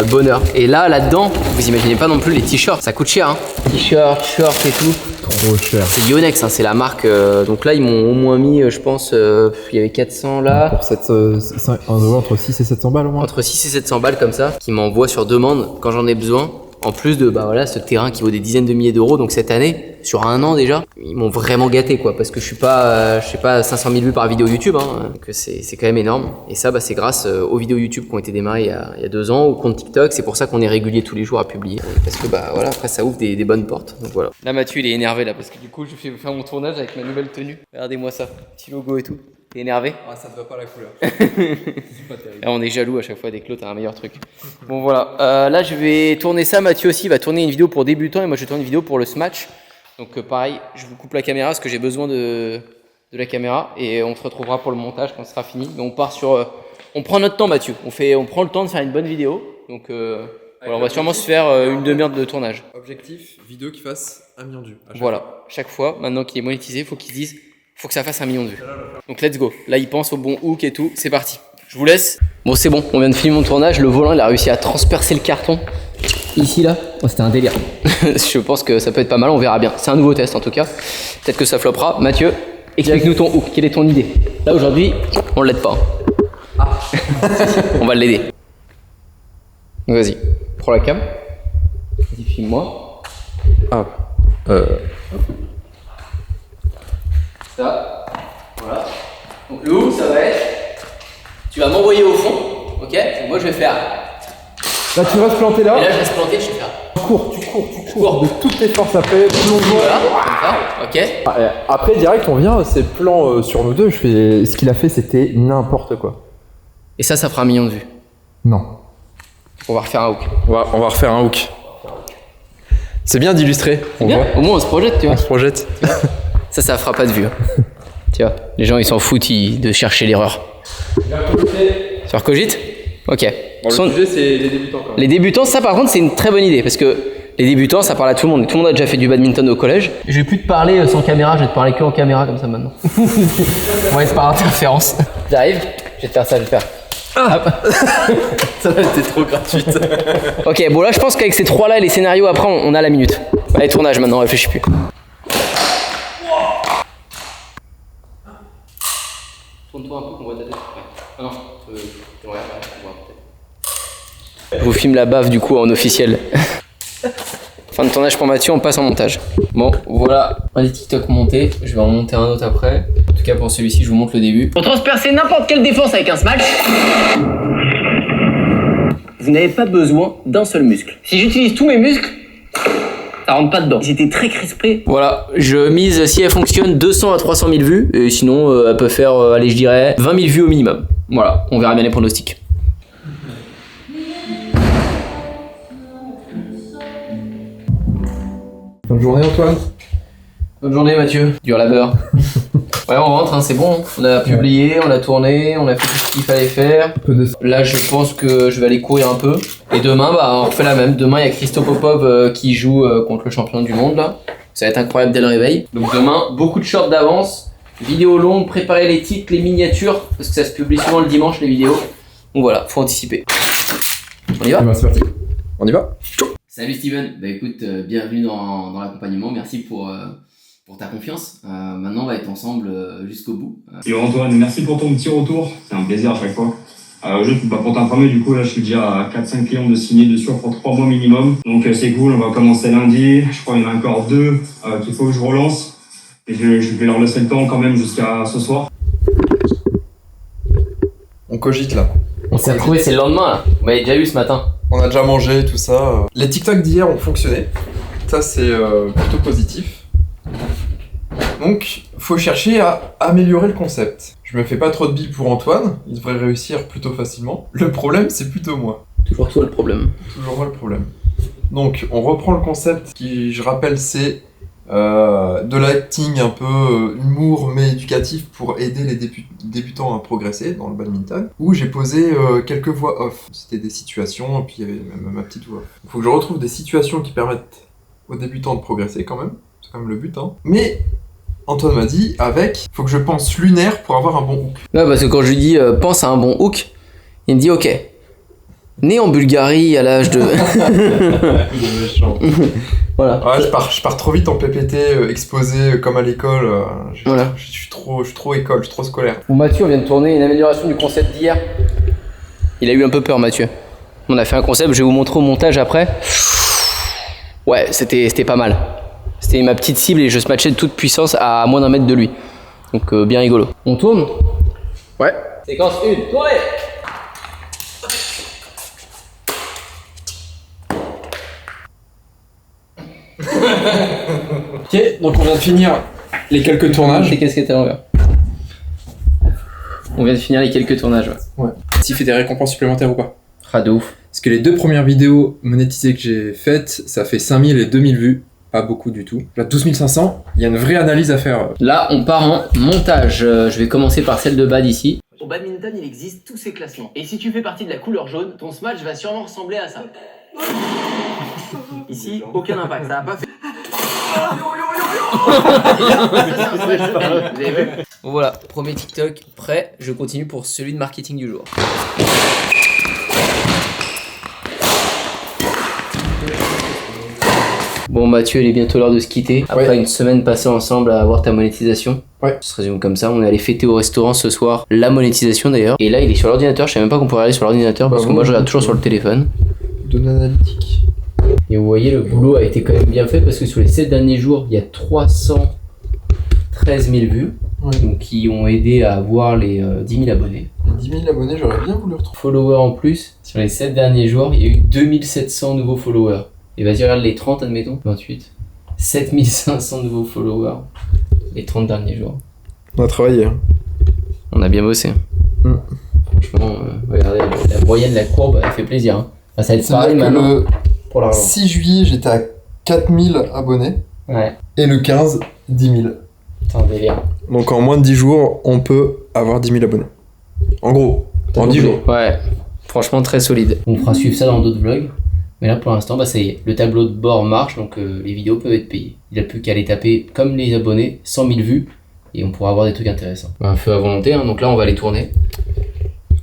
[SPEAKER 3] bonheur. Et là-dedans, vous imaginez pas non plus les t-shirts, ça coûte cher. Hein. T-shirts, shorts et tout.
[SPEAKER 11] Trop cher.
[SPEAKER 3] C'est Yonex, hein, c'est la marque. Donc là, ils m'ont au moins mis, je pense, il y avait 400 là.
[SPEAKER 11] Pour entre 6 et 700 balles au moins.
[SPEAKER 3] Entre 6 et 700 balles comme ça, qui m'envoient sur demande quand j'en ai besoin. En plus de ce terrain qui vaut des dizaines de milliers d'euros, donc cette année, sur 1 an déjà, ils m'ont vraiment gâté quoi, parce que je suis pas 500 000 vues par vidéo YouTube, hein, donc c'est quand même énorme. Et ça, c'est grâce aux vidéos YouTube qui ont été démarrées il y a 2 ans, au compte TikTok. C'est pour ça qu'on est régulier tous les jours à publier, parce que après ça ouvre des bonnes portes. Donc voilà. Là, Mathieu, il est énervé là, parce que du coup, je fais faire mon tournage avec ma nouvelle tenue. Regardez-moi ça, petit logo et tout. T'es énervé?
[SPEAKER 2] Ah, ça te va pas la couleur.
[SPEAKER 3] C'est pas terrible. Là, on est jaloux à chaque fois dès que l'autre a un meilleur truc. Bon voilà, là je vais tourner ça. Mathieu aussi va tourner une vidéo pour débutants et moi je vais tourner une vidéo pour le Smash. Donc pareil, je vous coupe la caméra parce que j'ai besoin de la caméra et on se retrouvera pour le montage quand ce sera fini. Mais on part sur, on prend notre temps Mathieu. On prend le temps de faire une bonne vidéo. Donc voilà, on va sûrement se faire une demi-heure de tournage.
[SPEAKER 2] Objectif, vidéo qui fasse 1 million de vues.
[SPEAKER 3] Voilà, chaque fois, maintenant qu'il est monétisé, il faut qu'ils se disent. Faut que ça fasse 1 million de vues. Donc let's go. Là il pense au bon hook et tout. C'est parti. Je vous laisse. Bon c'est bon. On vient de finir mon tournage. Le volant il a réussi à transpercer le carton. Ici là. Oh, c'était un délire. Je pense que ça peut être pas mal. On verra bien. C'est un nouveau test en tout cas. Peut-être que ça floppera. Mathieu, explique-nous ton hook. Quelle est ton idée? Là aujourd'hui, on l'aide pas. Ah. On va l'aider. Vas-y. Prends la cam. Vas-y filme-moi.
[SPEAKER 2] Ah.
[SPEAKER 3] Ça, voilà. Donc le hook, ça va être. Tu vas m'envoyer au fond, ok? Donc moi je vais faire.
[SPEAKER 11] Là tu vas se planter là.
[SPEAKER 3] Et là je vais se planter, je vais faire.
[SPEAKER 11] Tu cours de toutes tes forces après.
[SPEAKER 3] Voilà, comme ça, ok.
[SPEAKER 11] Après direct on vient, c'est plan sur nous deux. Ce qu'il a fait c'était n'importe quoi.
[SPEAKER 3] Et ça fera 1 million de vues.
[SPEAKER 11] Non.
[SPEAKER 3] On va refaire un hook.
[SPEAKER 2] On va refaire un hook. C'est bien d'illustrer.
[SPEAKER 3] Au moins on se projette, tu vois.
[SPEAKER 2] On se projette.
[SPEAKER 3] Ça fera pas de vue. Hein. Tu vois, les gens ils s'en foutent de chercher l'erreur. Sur Cogite? Ok.
[SPEAKER 2] Bon, le sujet c'est les débutants quand même.
[SPEAKER 3] Les débutants, ça par contre c'est une très bonne idée parce que les débutants ça parle à tout le monde. Tout le monde a déjà fait du badminton au collège. Je vais plus te parler sans caméra, je vais te parler que en caméra comme ça maintenant. On va être par interférence. J'arrive, je vais te faire ça, je vais te faire. Ah.
[SPEAKER 2] Ça là était trop gratuite.
[SPEAKER 3] Ok, bon là je pense qu'avec ces 3 là et les scénarios après on a la minute. Allez, tournage maintenant, réfléchis plus. Tourne-toi un peu qu'on voit ta tête. Ouais. Ah non, tu regardes, on voit peut-être. Je vous filme la baffe du coup en officiel. Fin de tournage pour Mathieu, on passe en montage. Bon, voilà, un des TikTok monté. Je vais en monter un autre après. En tout cas pour celui-ci, je vous montre le début. Pour transpercer n'importe quelle défense avec un smash, vous n'avez pas besoin d'un seul muscle. Si j'utilise tous mes muscles, ça rentre pas dedans. Ils étaient très crispés. Voilà, je mise, si elle fonctionne, 200 à 300 000 vues. Et sinon, elle peut faire, allez, je dirais, 20 000 vues au minimum. Voilà, on verra bien les pronostics.
[SPEAKER 11] Bonne journée Antoine.
[SPEAKER 3] Bonne journée Mathieu. Dur labeur. Ouais, on rentre, hein, c'est bon. On a publié, on a tourné, on a fait tout ce qu'il fallait faire. Là, je pense que je vais aller courir un peu. Et demain, on refait la même. Demain, il y a Christo Popov qui joue contre le champion du monde, là. Ça va être incroyable dès le réveil. Donc demain, beaucoup de shorts d'avance. Vidéo longue, préparer les titres, les miniatures. Parce que ça se publie souvent le dimanche, les vidéos. Donc voilà, faut anticiper. On y va?
[SPEAKER 2] Eh ben, c'est parti. On y va?
[SPEAKER 3] Salut Steven, bah écoute, bienvenue dans l'accompagnement, merci pour ta confiance. Maintenant on va être ensemble jusqu'au bout.
[SPEAKER 9] Yo Antoine, merci pour ton petit retour, c'est un plaisir à chaque fois. Juste pour t'informer, du coup là je suis déjà à 4-5 clients de signer dessus pour 3 mois minimum. Donc c'est cool, on va commencer lundi. Je crois qu'il y en a encore 2 qu'il faut que je relance. Et je vais leur laisser le temps quand même jusqu'à ce soir.
[SPEAKER 2] On cogite là.
[SPEAKER 3] On s'est retrouvés, c'est le lendemain là. Vous m'avez déjà eu ce matin.
[SPEAKER 2] On a déjà mangé, tout ça. Les TikTok d'hier ont fonctionné. Ça, c'est plutôt positif. Donc, faut chercher à améliorer le concept. Je me fais pas trop de billes pour Antoine. Il devrait réussir plutôt facilement. Le problème, c'est plutôt moi.
[SPEAKER 3] Toujours toi le problème.
[SPEAKER 2] Toujours moi le problème. Donc, on reprend le concept qui, je rappelle, c'est de l'acting un peu humour mais éducatif pour aider les débutants à progresser dans le badminton, où j'ai posé quelques voix off. C'était des situations et puis il y avait même ma petite voix off. Il faut que je retrouve des situations qui permettent aux débutants de progresser quand même, c'est quand même le but, hein. Mais Antoine m'a dit faut que je pense lunaire pour avoir un bon hook.
[SPEAKER 3] Ouais, parce que quand je lui dis pense à un bon hook, il me dit ok. Né en Bulgarie à l'âge de...
[SPEAKER 2] Il est méchant.
[SPEAKER 3] Voilà.
[SPEAKER 2] Ouais, je pars trop vite en PPT, exposé comme à l'école.
[SPEAKER 3] Voilà.
[SPEAKER 2] Je suis trop école, je suis trop scolaire.
[SPEAKER 3] Bon, Mathieu, on vient de tourner une amélioration du concept d'hier. Il a eu un peu peur, Mathieu. On a fait un concept, je vais vous montrer au montage après. Ouais, c'était pas mal. C'était ma petite cible et je smatchais de toute puissance à moins d'un mètre de lui. Donc bien rigolo. On tourne?
[SPEAKER 2] Ouais.
[SPEAKER 3] Séquence 1, tournez!
[SPEAKER 2] Ok, donc on vient de finir les quelques tournages.
[SPEAKER 3] C'est qu'est-ce que t'as l'envers? On vient de finir les quelques tournages, ouais.
[SPEAKER 2] Ouais. S'il fait des récompenses supplémentaires ou pas?
[SPEAKER 3] Ah, de ouf.
[SPEAKER 2] Parce que les 2 premières vidéos monétisées que j'ai faites, ça fait 5000 et 2000 vues. Pas beaucoup du tout. Là, 12 500, il y a une vraie analyse à faire.
[SPEAKER 3] Là, on part en montage. Je vais commencer par celle de bad ici. Au badminton, il existe tous ces classements. Et si tu fais partie de la couleur jaune, ton smash va sûrement ressembler à ça. Ici, aucun impact. Ça n'a pas fait... Vous avez vu? Voilà, premier TikTok prêt. Je continue pour celui de marketing du jour. Bon, Mathieu, il est bientôt l'heure de se quitter. Après une semaine passée ensemble à avoir ta monétisation.
[SPEAKER 2] Ouais.
[SPEAKER 3] Ça se résume comme ça. On est allé fêter au restaurant ce soir. La monétisation d'ailleurs. Et là, il est sur l'ordinateur. Je savais même pas qu'on pourrait aller sur l'ordinateur parce que moi, je regarde toujours sur le téléphone.
[SPEAKER 2] Données analytiques.
[SPEAKER 3] Et vous voyez, le boulot a été quand même bien fait parce que sur les 7 derniers jours, il y a 313 000 vues.
[SPEAKER 2] Ouais.
[SPEAKER 3] Donc, qui ont aidé à avoir les 10 000 abonnés.
[SPEAKER 2] Les 10 000 abonnés, j'aurais bien voulu retrouver.
[SPEAKER 3] Followers en plus. Sur les 7 derniers jours, il y a eu 2700 nouveaux followers. Et vas-y, regarde les 30, admettons. 28. 7500 nouveaux followers les 30 derniers jours.
[SPEAKER 2] On a travaillé. Hein.
[SPEAKER 3] On a bien bossé. Franchement, regardez, la moyenne de la courbe, elle fait plaisir. Hein. Enfin, ça va être pareil maintenant pour l'argent.
[SPEAKER 2] 6 juillet, j'étais à 4000 abonnés.
[SPEAKER 3] Ouais.
[SPEAKER 2] Et le 15, 10 000.
[SPEAKER 3] C'est un délire.
[SPEAKER 2] Donc en moins de 10 jours, on peut avoir 10 000 abonnés. En gros, en 10 jours.
[SPEAKER 3] Ouais, franchement très solide. On fera suivre ça dans d'autres vlogs. Mais là pour l'instant, bah ça y est, le tableau de bord marche, donc les vidéos peuvent être payées. Il n'y a plus qu'à les taper comme les abonnés, 100 000 vues, et on pourra avoir des trucs intéressants. Un feu à volonté, hein, donc là on va les tourner.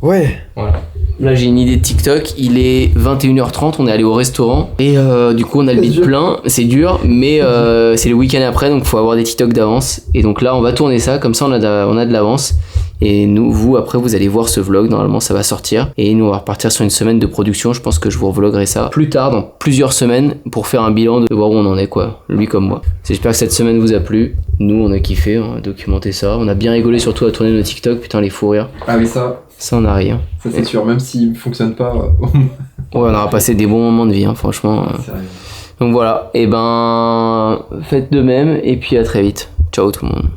[SPEAKER 2] Ouais.
[SPEAKER 3] Voilà. Là j'ai une idée de TikTok, il est 21h30, on est allé au restaurant, et du coup on a le beat plein, c'est dur, mais c'est le week-end après, donc il faut avoir des TikTok d'avance. Et donc là on va tourner ça, comme ça on a de l'avance. Et nous, vous, après, vous allez voir ce vlog. Normalement, ça va sortir. Et nous, on va repartir sur une semaine de production. Je pense que je vous revloguerai ça plus tard, dans plusieurs semaines, pour faire un bilan de voir où on en est, quoi. Lui comme moi. J'espère que cette semaine vous a plu. Nous, on a kiffé, on a documenté ça. On a bien rigolé, surtout à tourner nos TikTok. Putain, les fous rires.
[SPEAKER 2] Ah oui, ça.
[SPEAKER 3] Ça, on a ri. Hein.
[SPEAKER 2] Ça, c'est sûr. Même s'il ne fonctionne pas.
[SPEAKER 3] Ouais, on aura passé des bons moments de vie, hein, franchement. Donc voilà. Et ben, faites de même. Et puis à très vite. Ciao tout le monde.